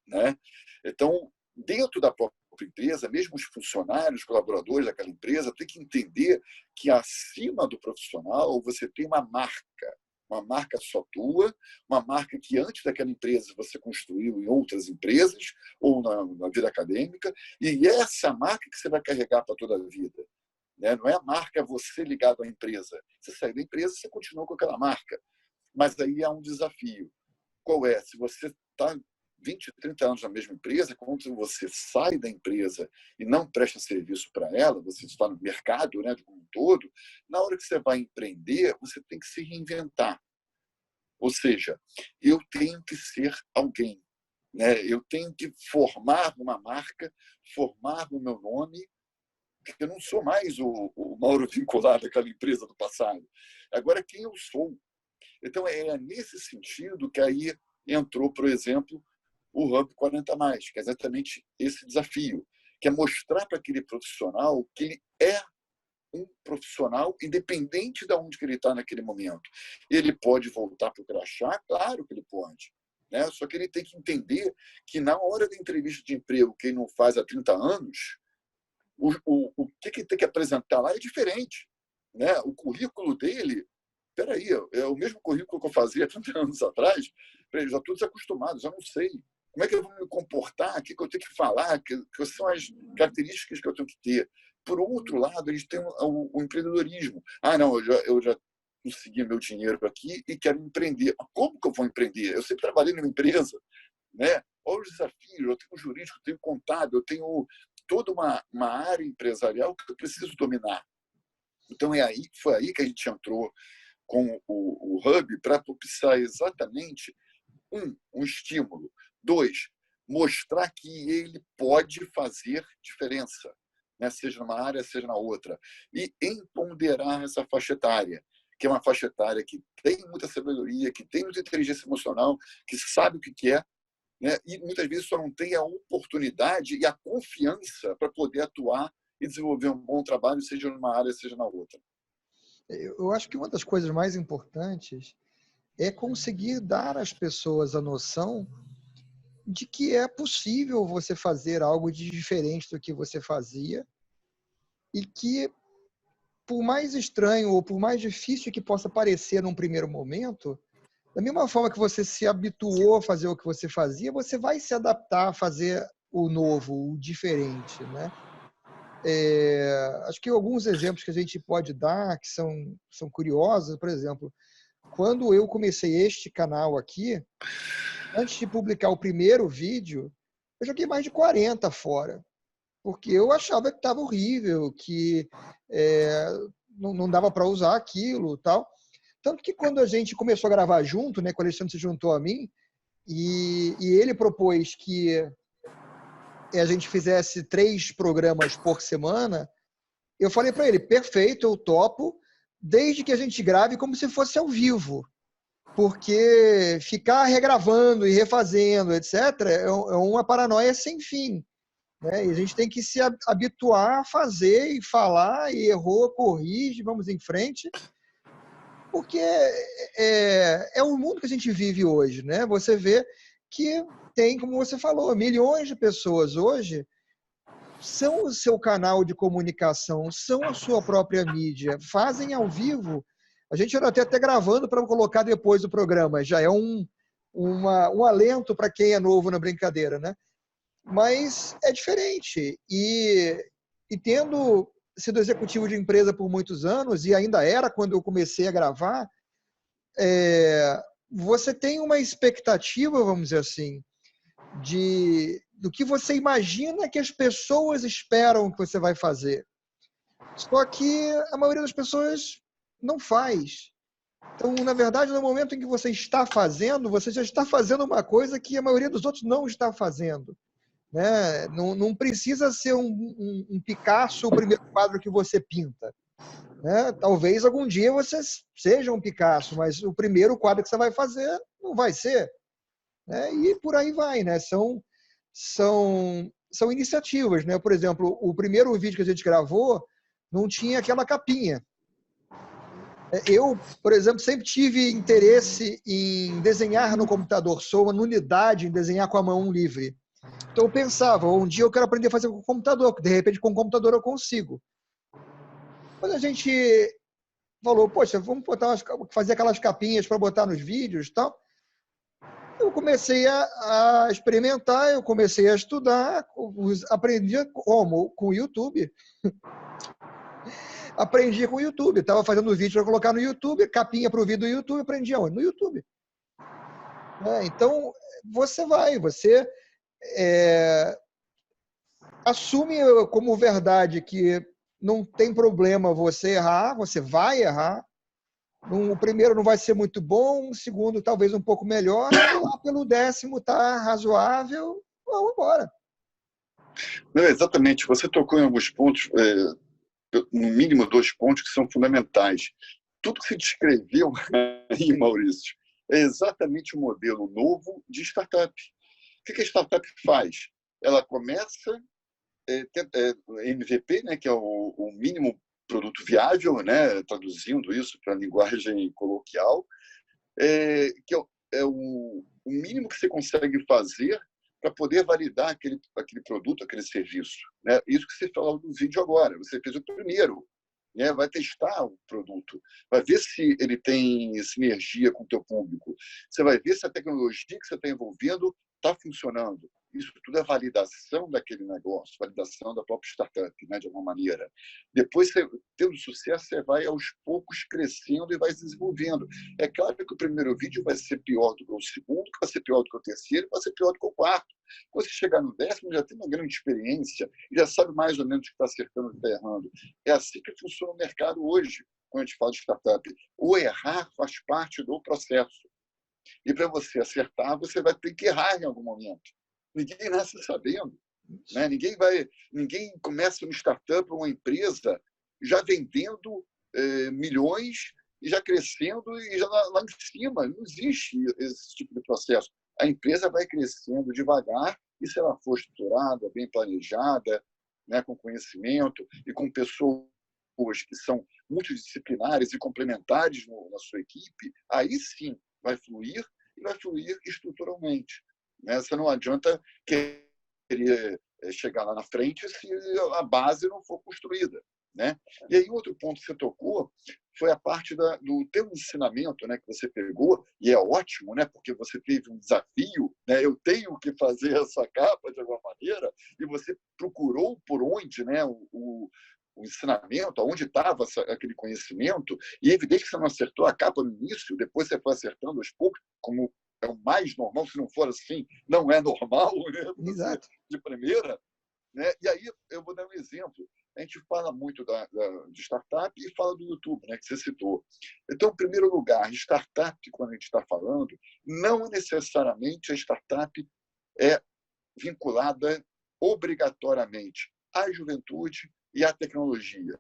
né? Então, dentro da própria empresa, mesmo os funcionários, os colaboradores daquela empresa, têm que entender que acima do profissional você tem uma marca só tua, uma marca que antes daquela empresa você construiu em outras empresas ou na vida acadêmica, e essa marca que você vai carregar para toda a vida. Né? Não é a marca você ligado à empresa. Você sai da empresa, você continua com aquela marca. Mas aí há um desafio. Qual é? Se você está 20, 30 anos na mesma empresa, quando você sai da empresa e não presta serviço para ela, você está no mercado, né, como um todo, na hora que você vai empreender, você tem que se reinventar. Ou seja, eu tenho que ser alguém. Né? Eu tenho que formar uma marca, formar o meu nome, porque eu não sou mais o Mauro vinculado àquela empresa do passado. Agora, quem eu sou? Então, é nesse sentido que aí entrou, por exemplo, o Hub 40+, que é exatamente esse desafio, que é mostrar para aquele profissional que ele é um profissional independente de onde que ele está naquele momento. Ele pode voltar para o crachá? Claro que ele pode. Né? Só que ele tem que entender que na hora da entrevista de emprego, que ele não faz há 30 anos, o que ele tem que apresentar lá é diferente. Né? O currículo dele, peraí, é o mesmo currículo que eu fazia 30 anos atrás, já estou desacostumado, já não sei. Como é que eu vou me comportar? O que eu tenho que falar? Que são as características que eu tenho que ter? Por outro lado, eles têm o empreendedorismo. Não, eu já consegui meu dinheiro aqui e quero empreender. Como que eu vou empreender? Eu sempre trabalhei numa empresa. Né? Olha os desafios. Eu tenho jurídico, eu tenho contábil, eu tenho toda uma área empresarial que eu preciso dominar. Então, foi aí que a gente entrou com o Hub para propiciar exatamente um estímulo. 2, mostrar que ele pode fazer diferença, né? Seja numa área, seja na outra. E empoderar essa faixa etária, que é uma faixa etária que tem muita sabedoria, que tem muita inteligência emocional, que sabe o que quer, né? E muitas vezes só não tem a oportunidade e a confiança para poder atuar e desenvolver um bom trabalho, seja numa área, seja na outra. Eu acho que uma das coisas mais importantes é conseguir dar às pessoas a noção de que é possível você fazer algo de diferente do que você fazia e que, por mais estranho ou por mais difícil que possa parecer num primeiro momento, da mesma forma que você se habituou a fazer o que você fazia, você vai se adaptar a fazer o novo, o diferente, né? Acho que alguns exemplos que a gente pode dar que são curiosos, por exemplo, quando eu comecei este canal aqui, antes de publicar o primeiro vídeo, eu joguei mais de 40 fora, porque eu achava que estava horrível, que não dava para usar aquilo, tal. Tanto que quando a gente começou a gravar junto, né, quando o Alexandre se juntou a mim, e ele propôs que a gente fizesse 3 programas por semana, eu falei para ele, perfeito, eu topo, desde que a gente grave como se fosse ao vivo. Porque ficar regravando e refazendo, etc., é uma paranoia sem fim. Né? E a gente tem que se habituar a fazer e falar, e errou, corrige, vamos em frente, porque é o mundo que a gente vive hoje. Né? Você vê que tem, como você falou, milhões de pessoas hoje são o seu canal de comunicação, são a sua própria mídia, fazem ao vivo. A gente está até gravando para colocar depois do programa, já é um alento para quem é novo na brincadeira, né? Mas é diferente. E tendo sido executivo de empresa por muitos anos, e ainda era quando eu comecei a gravar, você tem uma expectativa, vamos dizer assim, do que você imagina que as pessoas esperam que você vai fazer. Só que a maioria das pessoas não faz. Então, na verdade, no momento em que você está fazendo, você já está fazendo uma coisa que a maioria dos outros não está fazendo. Né? Não precisa ser um Picasso o primeiro quadro que você pinta. Né? Talvez algum dia você seja um Picasso, mas o primeiro quadro que você vai fazer não vai ser. Né? E por aí vai. Né? São iniciativas. Né? Por exemplo, o primeiro vídeo que a gente gravou não tinha aquela capinha. Eu, por exemplo, sempre tive interesse em desenhar no computador. Sou uma nulidade em desenhar com a mão livre. Então eu pensava, um dia eu quero aprender a fazer com o computador, que de repente com o computador eu consigo. Quando a gente falou, poxa, vamos fazer aquelas capinhas para botar nos vídeos e tal, eu comecei a experimentar, eu comecei a estudar, aprendi como? Com o YouTube. Aprendi com o YouTube, estava fazendo vídeo para colocar no YouTube, capinha para o vídeo do YouTube, aprendi aonde? No YouTube. Então, você assume como verdade que não tem problema você errar, você vai errar. O primeiro não vai ser muito bom, o segundo talvez um pouco melhor, e lá pelo 10º tá razoável, vamos embora. Não, exatamente, você tocou em alguns pontos, no mínimo 2 pontos que são fundamentais. Tudo que se descreveu aí, Maurício, é exatamente o modelo novo de startup. O que a startup faz? Ela começa MVP, né, que é o mínimo produto viável, né, traduzindo isso para a linguagem coloquial, que é o mínimo que você consegue fazer para poder validar aquele produto, aquele serviço. Né? Isso que você falou no vídeo agora. Você fez o primeiro. Né? Vai testar o produto. Vai ver se ele tem sinergia com o teu público. Você vai ver se a tecnologia que você está envolvendo está funcionando. Isso tudo é validação daquele negócio, validação da própria startup, né, de alguma maneira. Depois, tendo sucesso, você vai aos poucos crescendo e vai se desenvolvendo. É claro que o primeiro vídeo vai ser pior do que o segundo, que vai ser pior do que o terceiro, vai ser pior do que o quarto. Quando você chegar no 10º, já tem uma grande experiência e já sabe mais ou menos o que está acertando e o que está errando. É assim que funciona o mercado hoje, quando a gente fala de startup. O errar faz parte do processo. E para você acertar, você vai ter que errar em algum momento. Ninguém nasce sabendo. Né? Ninguém começa uma startup, uma empresa, já vendendo milhões e já crescendo e já lá em cima. Não existe esse tipo de processo. A empresa vai crescendo devagar e, se ela for estruturada, bem planejada, né, com conhecimento e com pessoas que são multidisciplinares e complementares na sua equipe, aí sim vai fluir e vai fluir estruturalmente. Né? Você não adianta querer chegar lá na frente se a base não for construída. Né? E aí, outro ponto que você tocou foi a parte do teu ensinamento, né, que você pegou, e é ótimo, né, porque você teve um desafio, né, eu tenho que fazer essa capa de alguma maneira, e você procurou por onde, né, o ensinamento, onde estava aquele conhecimento, e é evidente que você não acertou a capa no início, depois você foi acertando aos poucos, como é o mais normal, se não for assim, não é normal, né, Exato. de primeira. Né? E aí eu vou dar um exemplo. A gente fala muito de startup e fala do YouTube, né, que você citou. Então, em primeiro lugar, startup, quando a gente está falando, não necessariamente a startup é vinculada obrigatoriamente à juventude e à tecnologia.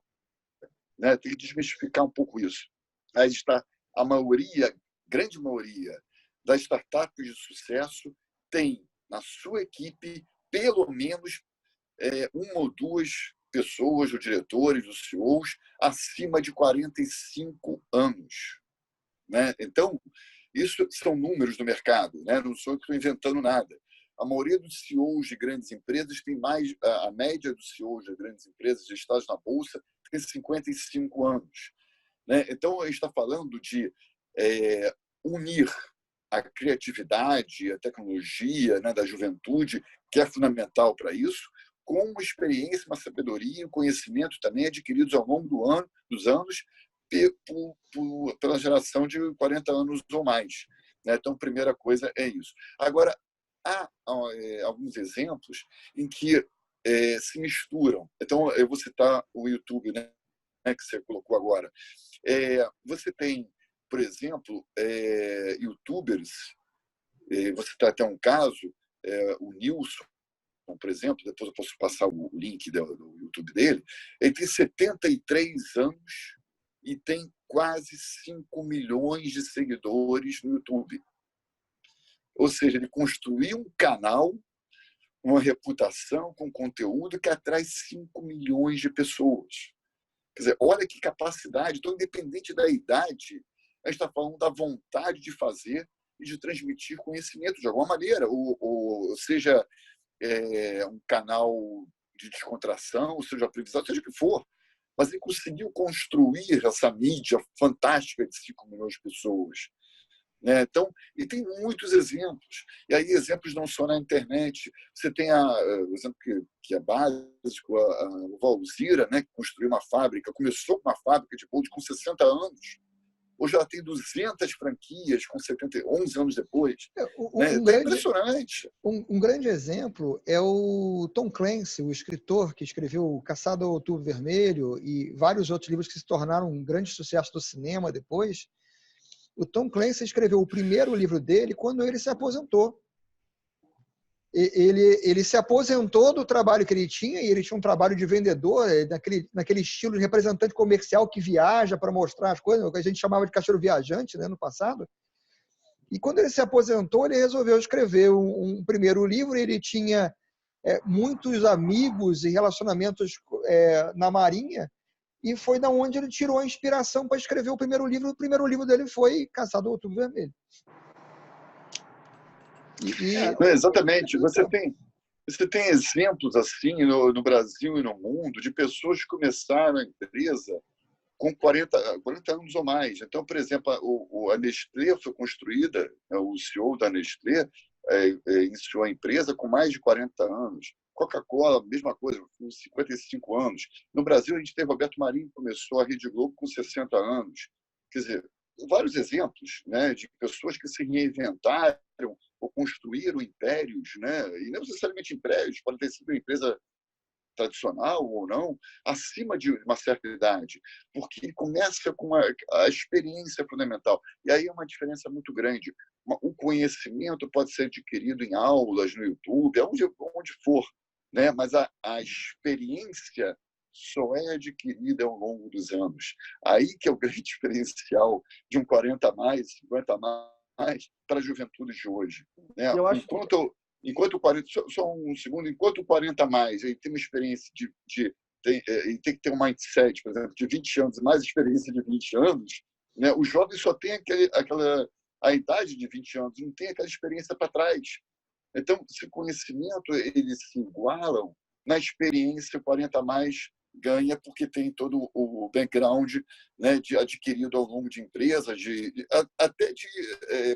Né? Tem que desmistificar um pouco isso. Aí está a maioria, grande maioria das startups de sucesso tem na sua equipe pelo menos uma ou duas pessoas, os diretores, os CEOs, acima de 45 anos. Né? Então, Isso são números do mercado, né? Não sou eu que estou inventando nada. A maioria dos CEOs de grandes empresas tem mais... A média dos CEOs de grandes empresas listadas na Bolsa tem 55 anos. Né? Então, a gente está falando de unir a criatividade, a tecnologia, né, da juventude, que é fundamental para isso, com uma experiência, uma sabedoria e um conhecimento também adquiridos ao longo dos anos pela geração de 40 anos ou mais. Né? Então, a primeira coisa é isso. Agora, há alguns exemplos em que se misturam. Então, eu vou citar o YouTube, né, que você colocou agora. Você tem, por exemplo, youtubers, você tem até um caso, o Nilson, por exemplo, depois eu posso passar o link do YouTube dele, ele tem 73 anos e tem quase 5 milhões de seguidores no YouTube. Ou seja, ele construiu um canal, uma reputação com conteúdo que atrai 5 milhões de pessoas. Quer dizer, olha que capacidade. Então, independente da idade, a gente está falando da vontade de fazer e de transmitir conhecimento de alguma maneira, ou seja, um canal de descontração, ou seja, aprendizado, seja o que for. Mas ele conseguiu construir essa mídia fantástica de 5 milhões de pessoas. Né? Então, e tem muitos exemplos. E aí, exemplos não só na internet. Você tem o exemplo que é básico, a Valzira, né, que construiu uma fábrica, começou com uma fábrica de bolo com 60 anos. Hoje ela tem 200 franquias com 11 anos depois. É impressionante. Um grande exemplo é o Tom Clancy, o escritor que escreveu Caçado ao Outubro Vermelho e vários outros livros que se tornaram um grande sucesso do cinema depois. O Tom Clancy escreveu o primeiro livro dele quando ele se aposentou. Ele se aposentou do trabalho que ele tinha, e ele tinha um trabalho de vendedor, naquele estilo de representante comercial que viaja para mostrar as coisas, o que a gente chamava de caixeiro viajante, né, no passado. E quando ele se aposentou, ele resolveu escrever um primeiro livro. Ele tinha muitos amigos e relacionamentos na Marinha, e foi da onde ele tirou a inspiração para escrever o primeiro livro. O primeiro livro dele foi Caçado ao Outubro Vermelho. Exatamente. Você tem exemplos assim no Brasil e no mundo de pessoas que começaram a empresa com 40 anos ou mais. Então, por exemplo, a Nestlé foi construída, o CEO da Nestlé iniciou a empresa com mais de 40 anos. Coca-Cola, mesma coisa, com 55 anos. No Brasil, a gente tem Roberto Marinho, que começou a Rede Globo com 60 anos. Quer dizer, vários exemplos, né, de pessoas que se reinventaram ou construíram impérios, né, e não necessariamente impérios, pode ter sido uma empresa tradicional ou não, acima de uma certa idade, porque começa com a experiência fundamental. E aí é uma diferença muito grande. O conhecimento pode ser adquirido em aulas, no YouTube, onde for, né? Mas a experiência só é adquirida ao longo dos anos. Aí que é o grande diferencial de um 40 a mais, 50 a mais para a juventude de hoje. Né? Enquanto o 40, só um segundo, enquanto o 40 a mais ele tem uma experiência ele tem que ter um mindset, por exemplo, de 20 anos, mais experiência de 20 anos, né? O jovem só tem a idade de 20 anos, não tem aquela experiência para trás. Então, esse conhecimento, eles se igualam, na experiência, 40 a mais ganha porque tem todo o background, né, adquirido ao longo de empresas, até de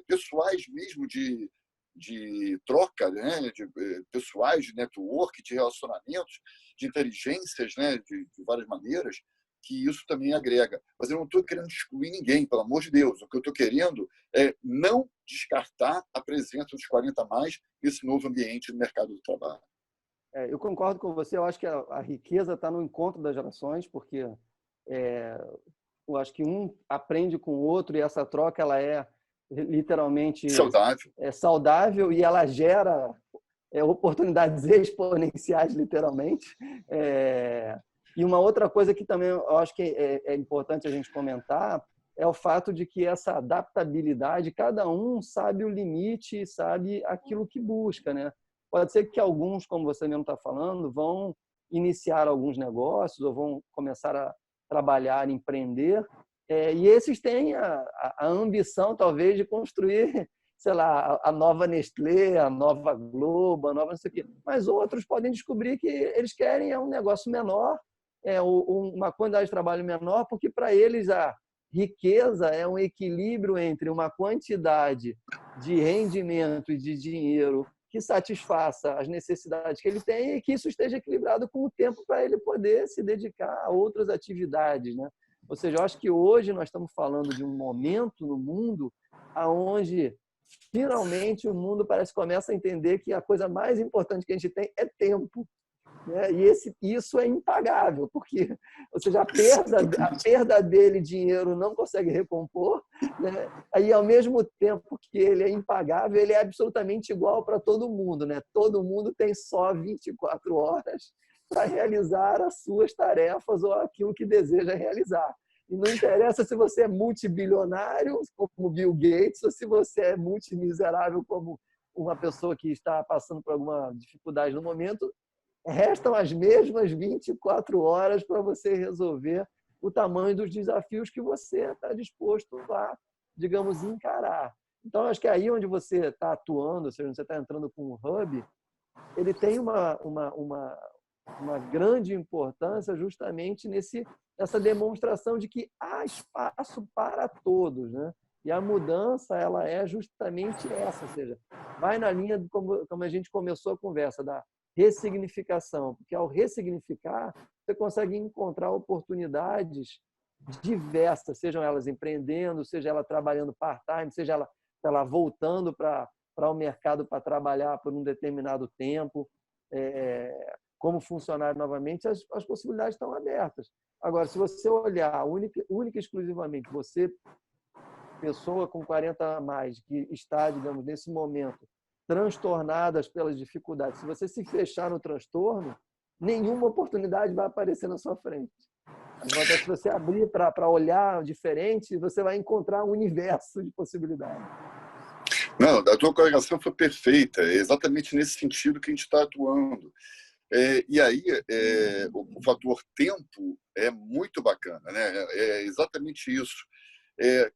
pessoais mesmo, de troca, né, de pessoais, de network, de relacionamentos, de inteligências, né, de várias maneiras, que isso também agrega. Mas eu não estou querendo excluir ninguém, pelo amor de Deus. O que eu estou querendo é não descartar a presença dos 40 a mais nesse novo ambiente do mercado do trabalho. Eu concordo com você. Eu acho que a riqueza está no encontro das gerações, porque eu acho que um aprende com o outro e essa troca ela é literalmente saudável e ela gera oportunidades exponenciais, literalmente. E uma outra coisa que também eu acho que é importante a gente comentar é o fato de que essa adaptabilidade, cada um sabe o limite, sabe aquilo que busca, né? Pode ser que alguns, como você mesmo está falando, vão iniciar alguns negócios ou vão começar a trabalhar, empreender E esses têm a ambição, talvez, de construir, sei lá, a nova Nestlé, a nova Globo, a nova não sei o quê. Mas outros podem descobrir que eles querem um negócio menor, uma quantidade de trabalho menor, porque para eles a riqueza é um equilíbrio entre uma quantidade de rendimento e de dinheiro que satisfaça as necessidades que ele tem e que isso esteja equilibrado com o tempo para ele poder se dedicar a outras atividades, né? Ou seja, eu acho que hoje nós estamos falando de um momento no mundo onde finalmente o mundo parece que começa a entender que a coisa mais importante que a gente tem é tempo, né? E isso é impagável, porque, ou seja, a perda dele, dinheiro, não consegue recompor, né? Aí, ao mesmo tempo que ele é impagável, ele é absolutamente igual para todo mundo, né? Todo mundo tem só 24 horas para realizar as suas tarefas ou aquilo que deseja realizar. E não interessa se você é multibilionário, como Bill Gates, ou se você é multimiserável, como uma pessoa que está passando por alguma dificuldade no momento, restam as mesmas 24 horas para você resolver o tamanho dos desafios que você está disposto a, digamos, encarar. Então, acho que aí onde você está atuando, ou seja, onde você está entrando com o Hub, ele tem uma grande importância justamente nessa demonstração de que há espaço para todos, né? E a mudança, ela é justamente essa, ou seja, vai na linha, como a gente começou a conversa, da ressignificação, porque ao ressignificar, você consegue encontrar oportunidades diversas, sejam elas empreendendo, seja ela trabalhando part-time, seja ela voltando para o mercado para trabalhar por um determinado tempo, como funcionário novamente, as possibilidades estão abertas. Agora, se você olhar única e exclusivamente você, pessoa com 40 a mais, que está, digamos, nesse momento, transtornadas pelas dificuldades, se você se fechar no transtorno, nenhuma oportunidade vai aparecer na sua frente. Agora, se você abrir para olhar diferente, você vai encontrar um universo de possibilidades. Não, a tua colocação foi perfeita. É exatamente nesse sentido que a gente está atuando. E aí, o fator tempo é muito bacana, né? É exatamente isso.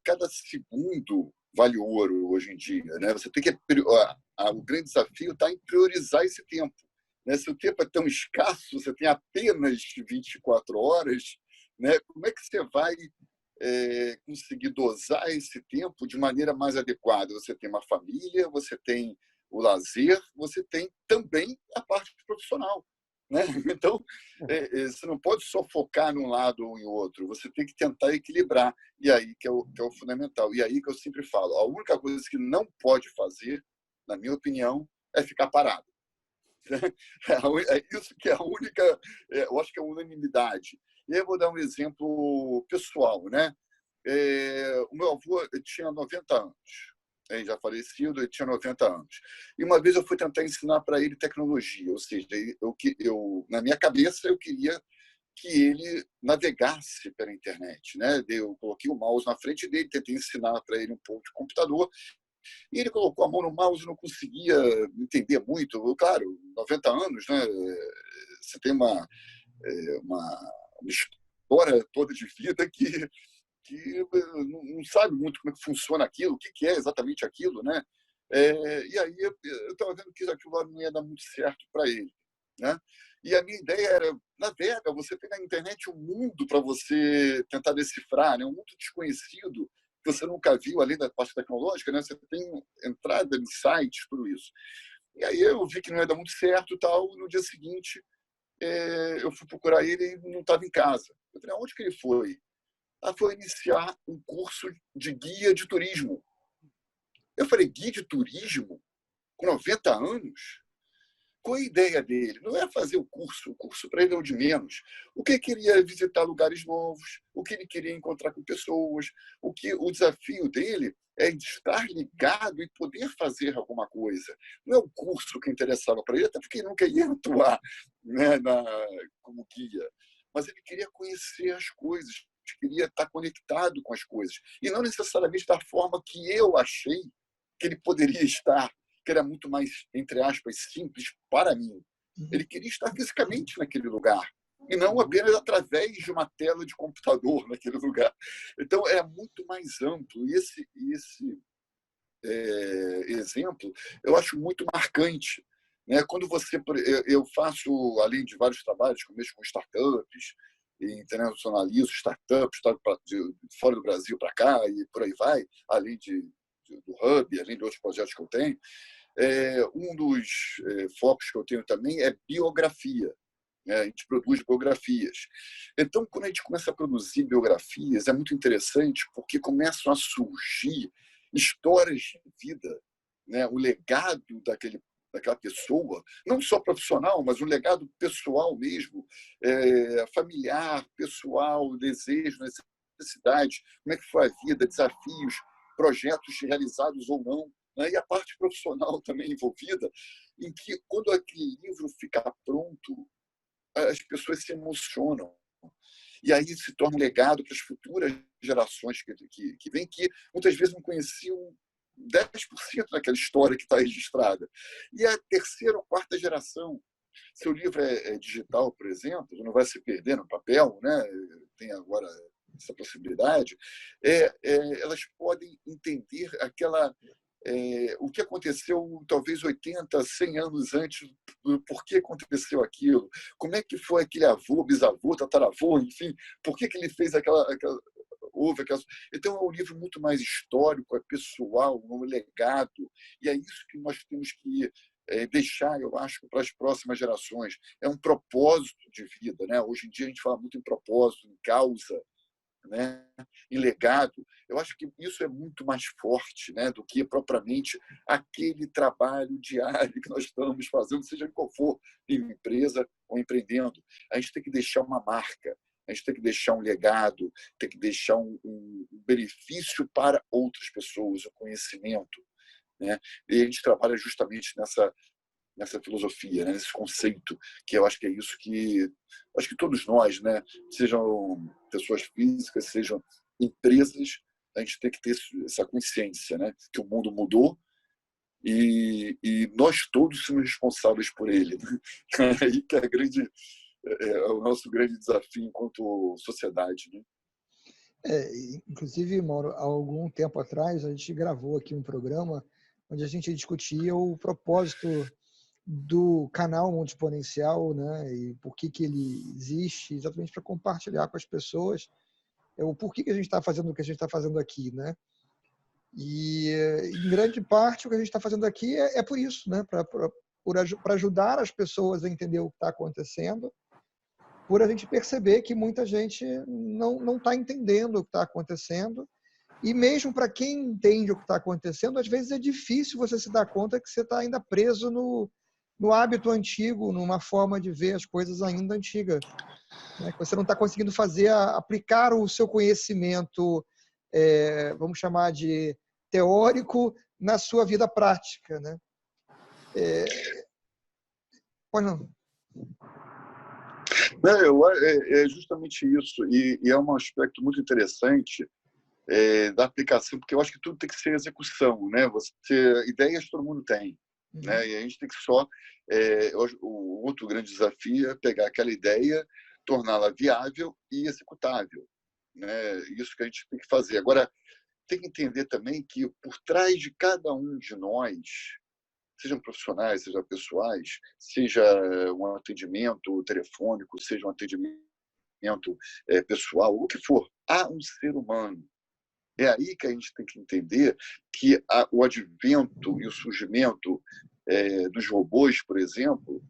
Cada segundo vale ouro hoje em dia, né? Você tem que o grande desafio está em priorizar esse tempo, né? Se o tempo é tão escasso, você tem apenas 24 horas, né? Como é que você vai conseguir dosar esse tempo de maneira mais adequada? Você tem uma família, você tem o lazer, você tem também a parte profissional, né? Então, você não pode só focar num lado ou em outro, você tem que tentar equilibrar, e aí que é o fundamental. E aí que eu sempre falo, a única coisa que não pode fazer, na minha opinião, é ficar parado. É isso que é a única, eu acho que é a unanimidade. E aí eu vou dar um exemplo pessoal, né? O meu avô tinha 90 anos. Ele já falecido, ele tinha 90 anos. E uma vez eu fui tentar ensinar para ele tecnologia, ou seja, na minha cabeça eu queria que ele navegasse pela internet, né? Eu coloquei o mouse na frente dele, tentei ensinar para ele um pouco de computador, e ele colocou a mão no mouse e não conseguia entender muito. Claro, 90 anos, né? Você tem uma história toda de vida que não sabe muito como é que funciona aquilo, o que é exatamente aquilo, né? E aí eu estava vendo que aquilo lá não ia dar muito certo para ele, né? E a minha ideia era, navega, você tem na internet um mundo para você tentar decifrar, né? Um mundo desconhecido que você nunca viu, além da parte tecnológica, né? Você tem entrada em sites, tudo isso. E aí eu vi que não ia dar muito certo e tal. No dia seguinte, eu fui procurar ele e não estava em casa. Eu falei, aonde que ele foi? Foi iniciar um curso de guia de turismo. Eu falei, guia de turismo? Com 90 anos? Qual a ideia dele? Não é fazer o curso para ele é o de menos. O que ele queria visitar lugares novos, o que ele queria encontrar com pessoas, o desafio dele é estar ligado e poder fazer alguma coisa. Não é o curso que interessava para ele, até porque ele não queria atuar, né, como guia, mas ele queria conhecer as coisas, queria estar conectado com as coisas, e não necessariamente da forma que eu achei que ele poderia estar, que era muito mais, entre aspas, simples para mim. Ele queria estar fisicamente naquele lugar, e não apenas através de uma tela de computador naquele lugar. Então, é muito mais amplo. E esse exemplo eu acho muito marcante. Né? Quando você, eu faço, além de vários trabalhos, que eu mexo com startups, e internacionalizo startups de fora do Brasil para cá e por aí vai, além do Hub, além de outros projetos que eu tenho, um dos focos que eu tenho também é biografia. A gente produz biografias. Então, quando a gente começa a produzir biografias, é muito interessante porque começam a surgir histórias de vida, né? O legado daquela pessoa, não só profissional, mas um legado pessoal mesmo, familiar, pessoal, desejo, necessidade, como é que foi a vida, desafios, projetos realizados ou não, né? E a parte profissional também envolvida, em que, quando aquele livro fica pronto, as pessoas se emocionam. E aí se torna um legado para as futuras gerações que vêm, que muitas vezes não conheciam 10% daquela história que está registrada. E a terceira ou quarta geração, seu livro é digital, por exemplo, não vai se perder no papel, né? Tem agora essa possibilidade, elas podem entender o que aconteceu talvez 80, 100 anos antes, por que aconteceu aquilo, como é que foi aquele avô, bisavô, tataravô, enfim, por que ele fez houve aquela... Então é um livro muito mais histórico, é pessoal, um legado, e é isso que nós temos que deixar, eu acho, para as próximas gerações. É um propósito de vida, né? Hoje em dia a gente fala muito em propósito, em causa, né? Em legado. Eu acho que isso é muito mais forte, né, do que propriamente aquele trabalho diário que nós estamos fazendo, seja qual for, em empresa ou empreendendo. A gente tem que deixar uma marca, a gente tem que deixar um legado, tem que deixar um benefício para outras pessoas, o conhecimento, né? E a gente trabalha justamente nessa filosofia, né? Nesse conceito, que eu acho que é isso que acho que todos nós, né, sejam pessoas físicas, sejam empresas, a gente tem que ter essa consciência, né, que o mundo mudou e nós todos somos responsáveis por ele. Aí que é o nosso grande desafio enquanto sociedade, né? Inclusive, Mauro, há algum tempo atrás a gente gravou aqui um programa onde a gente discutia o propósito do canal Mundo Exponencial, né, e por que ele existe, exatamente para compartilhar com as pessoas o porquê que a gente está fazendo o que a gente está fazendo aqui, né? E em grande parte o que a gente está fazendo aqui é por isso, né, para ajudar as pessoas a entender o que está acontecendo, por a gente perceber que muita gente não está entendendo o que está acontecendo. E mesmo para quem entende o que está acontecendo, às vezes é difícil você se dar conta que você está ainda preso no hábito antigo, numa forma de ver as coisas ainda antiga, né? Que você não está conseguindo aplicar o seu conhecimento, vamos chamar de teórico, na sua vida prática, né? Pois não. É justamente isso, e é um aspecto muito interessante da aplicação, porque eu acho que tudo tem que ser execução, né? Ideias todo mundo tem, né? E a gente tem que só o outro grande desafio é pegar aquela ideia, torná-la viável e executável, né? Isso que a gente tem que fazer. Agora, tem que entender também que por trás de cada um de nós, sejam profissionais, sejam pessoais, seja um atendimento telefônico, seja um atendimento pessoal, o que for, há um ser humano. É aí que a gente tem que entender que o advento e o surgimento dos robôs, por exemplo,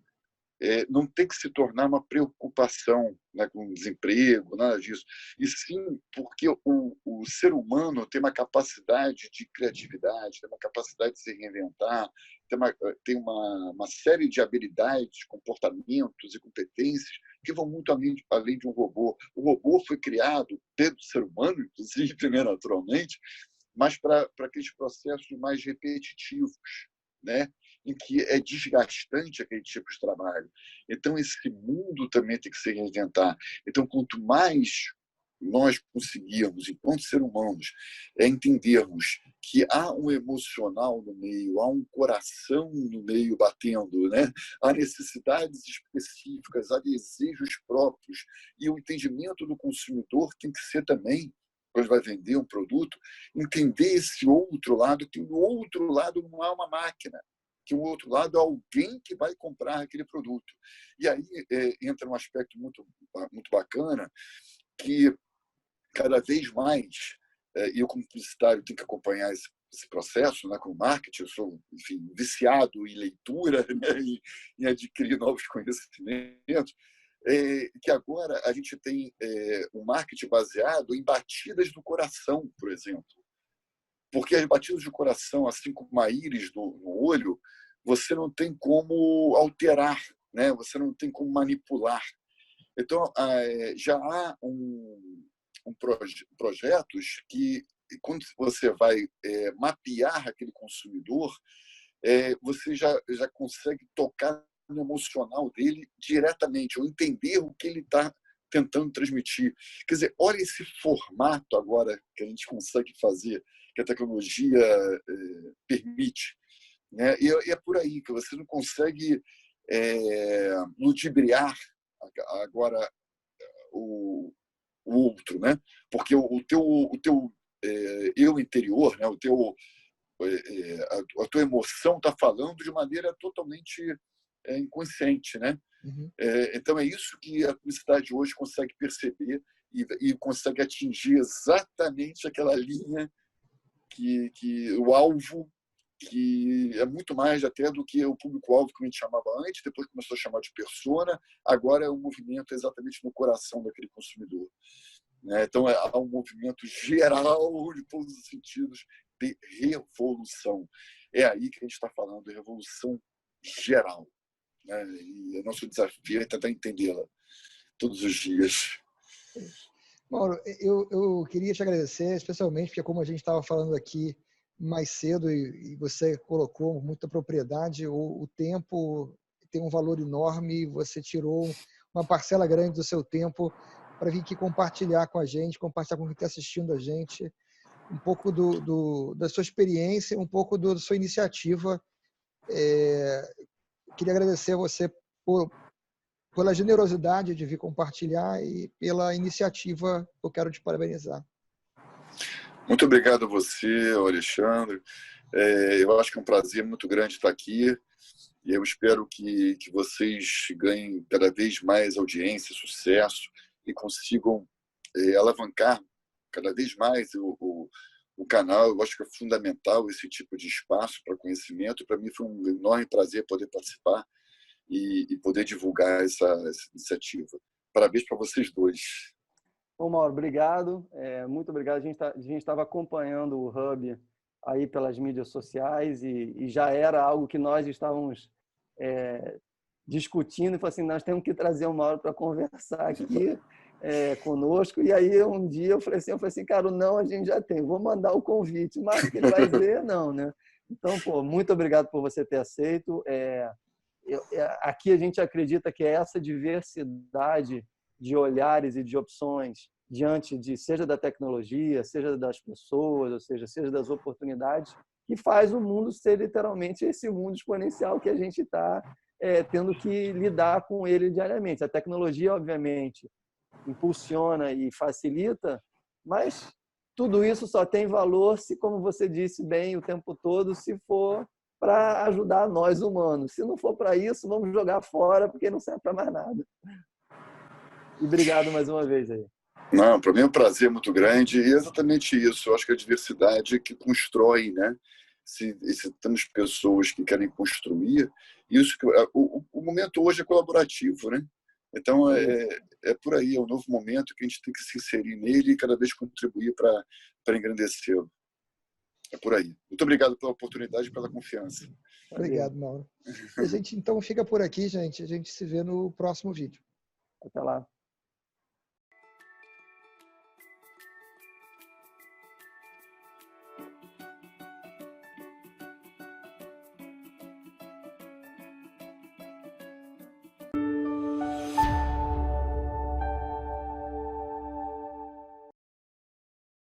não tem que se tornar uma preocupação, né, com desemprego, nada disso. E sim porque o ser humano tem uma capacidade de criatividade, tem uma capacidade de se reinventar, tem uma série de habilidades, comportamentos e competências que vão muito além de um robô. O robô foi criado pelo ser humano, inclusive, né, naturalmente, mas para aqueles processos mais repetitivos, né, em que é desgastante aquele tipo de trabalho. Então, esse mundo também tem que se reinventar. Então, quanto mais nós conseguirmos, enquanto seres humanos, entendermos que há um emocional no meio, há um coração no meio batendo, né? Há necessidades específicas, há desejos próprios, e o entendimento do consumidor tem que ser também, quando vai vender um produto, entender esse outro lado, que o outro lado não é uma máquina, que o outro lado é alguém que vai comprar aquele produto. E aí entra um aspecto muito bacana, que cada vez mais, eu como publicitário tenho que acompanhar esse processo, né, com marketing, eu sou, enfim, viciado em leitura, né, em adquirir novos conhecimentos, que agora a gente tem um marketing baseado em batidas do coração, por exemplo. Porque as batidas do coração, assim como a íris no olho, você não tem como alterar, né? Você não tem como manipular. Então, já há projetos que, quando você vai mapear aquele consumidor, você já consegue tocar no emocional dele diretamente, ou entender o que ele está tentando transmitir. Quer dizer, olha esse formato agora que a gente consegue fazer, que a tecnologia permite. Né? E é por aí que você não consegue ludibriar agora o outro, né? Porque o teu eu interior, né? A tua emoção está falando de maneira totalmente inconsciente, né? Uhum. Então é isso que a publicidade hoje consegue perceber e consegue atingir exatamente aquela linha que o alvo, que é muito mais até do que o público-alvo que a gente chamava antes, depois começou a chamar de persona, agora é um movimento exatamente no coração daquele consumidor. Né? Então, há um movimento geral, de todos os sentidos, de revolução. É aí que a gente está falando de revolução geral. Né? E o nosso desafio é tentar entendê-la todos os dias. Mauro, eu queria te agradecer, especialmente porque, como a gente estava falando aqui mais cedo, e você colocou com muita propriedade, o tempo tem um valor enorme, e você tirou uma parcela grande do seu tempo para vir aqui compartilhar com a gente, compartilhar com quem está assistindo a gente, um pouco da sua experiência, um pouco da sua iniciativa. Queria agradecer a você pela generosidade de vir compartilhar e pela iniciativa, eu quero te parabenizar. Muito obrigado a você, Alexandre. Eu acho que é um prazer muito grande estar aqui e eu espero que vocês ganhem cada vez mais audiência, sucesso e consigam alavancar cada vez mais o canal. Eu acho que é fundamental esse tipo de espaço para conhecimento. Para mim foi um enorme prazer poder participar e poder divulgar essa iniciativa. Parabéns para vocês dois. Bom, Mauro, obrigado. Muito obrigado. A gente estava acompanhando o Hub aí pelas mídias sociais e já era algo que nós estávamos discutindo e falou assim, nós temos que trazer o Mauro para conversar aqui conosco. E aí um dia eu falei assim, cara, não, a gente já tem, vou mandar o convite, mas o que ele vai dizer não, né? Então, pô, muito obrigado por você ter aceito. Aqui a gente acredita que é essa diversidade de olhares e de opções diante de seja da tecnologia, seja das pessoas, ou seja das oportunidades, que faz o mundo ser literalmente esse mundo exponencial que a gente está tendo que lidar com ele diariamente. A tecnologia, obviamente, impulsiona e facilita, mas tudo isso só tem valor se, como você disse bem o tempo todo, se for para ajudar nós humanos. Se não for para isso, vamos jogar fora, porque não serve para mais nada. E obrigado mais uma vez aí. Não, para mim é um prazer muito grande e é exatamente isso. Eu acho que a diversidade que constrói, né? Se temos pessoas que querem construir, isso o momento hoje é colaborativo, né? Então é por aí, é um novo momento que a gente tem que se inserir nele e cada vez contribuir para engrandecê-lo. É por aí. Muito obrigado pela oportunidade e pela confiança. Obrigado, Mauro. A gente então fica por aqui, gente. A gente se vê no próximo vídeo. Até lá.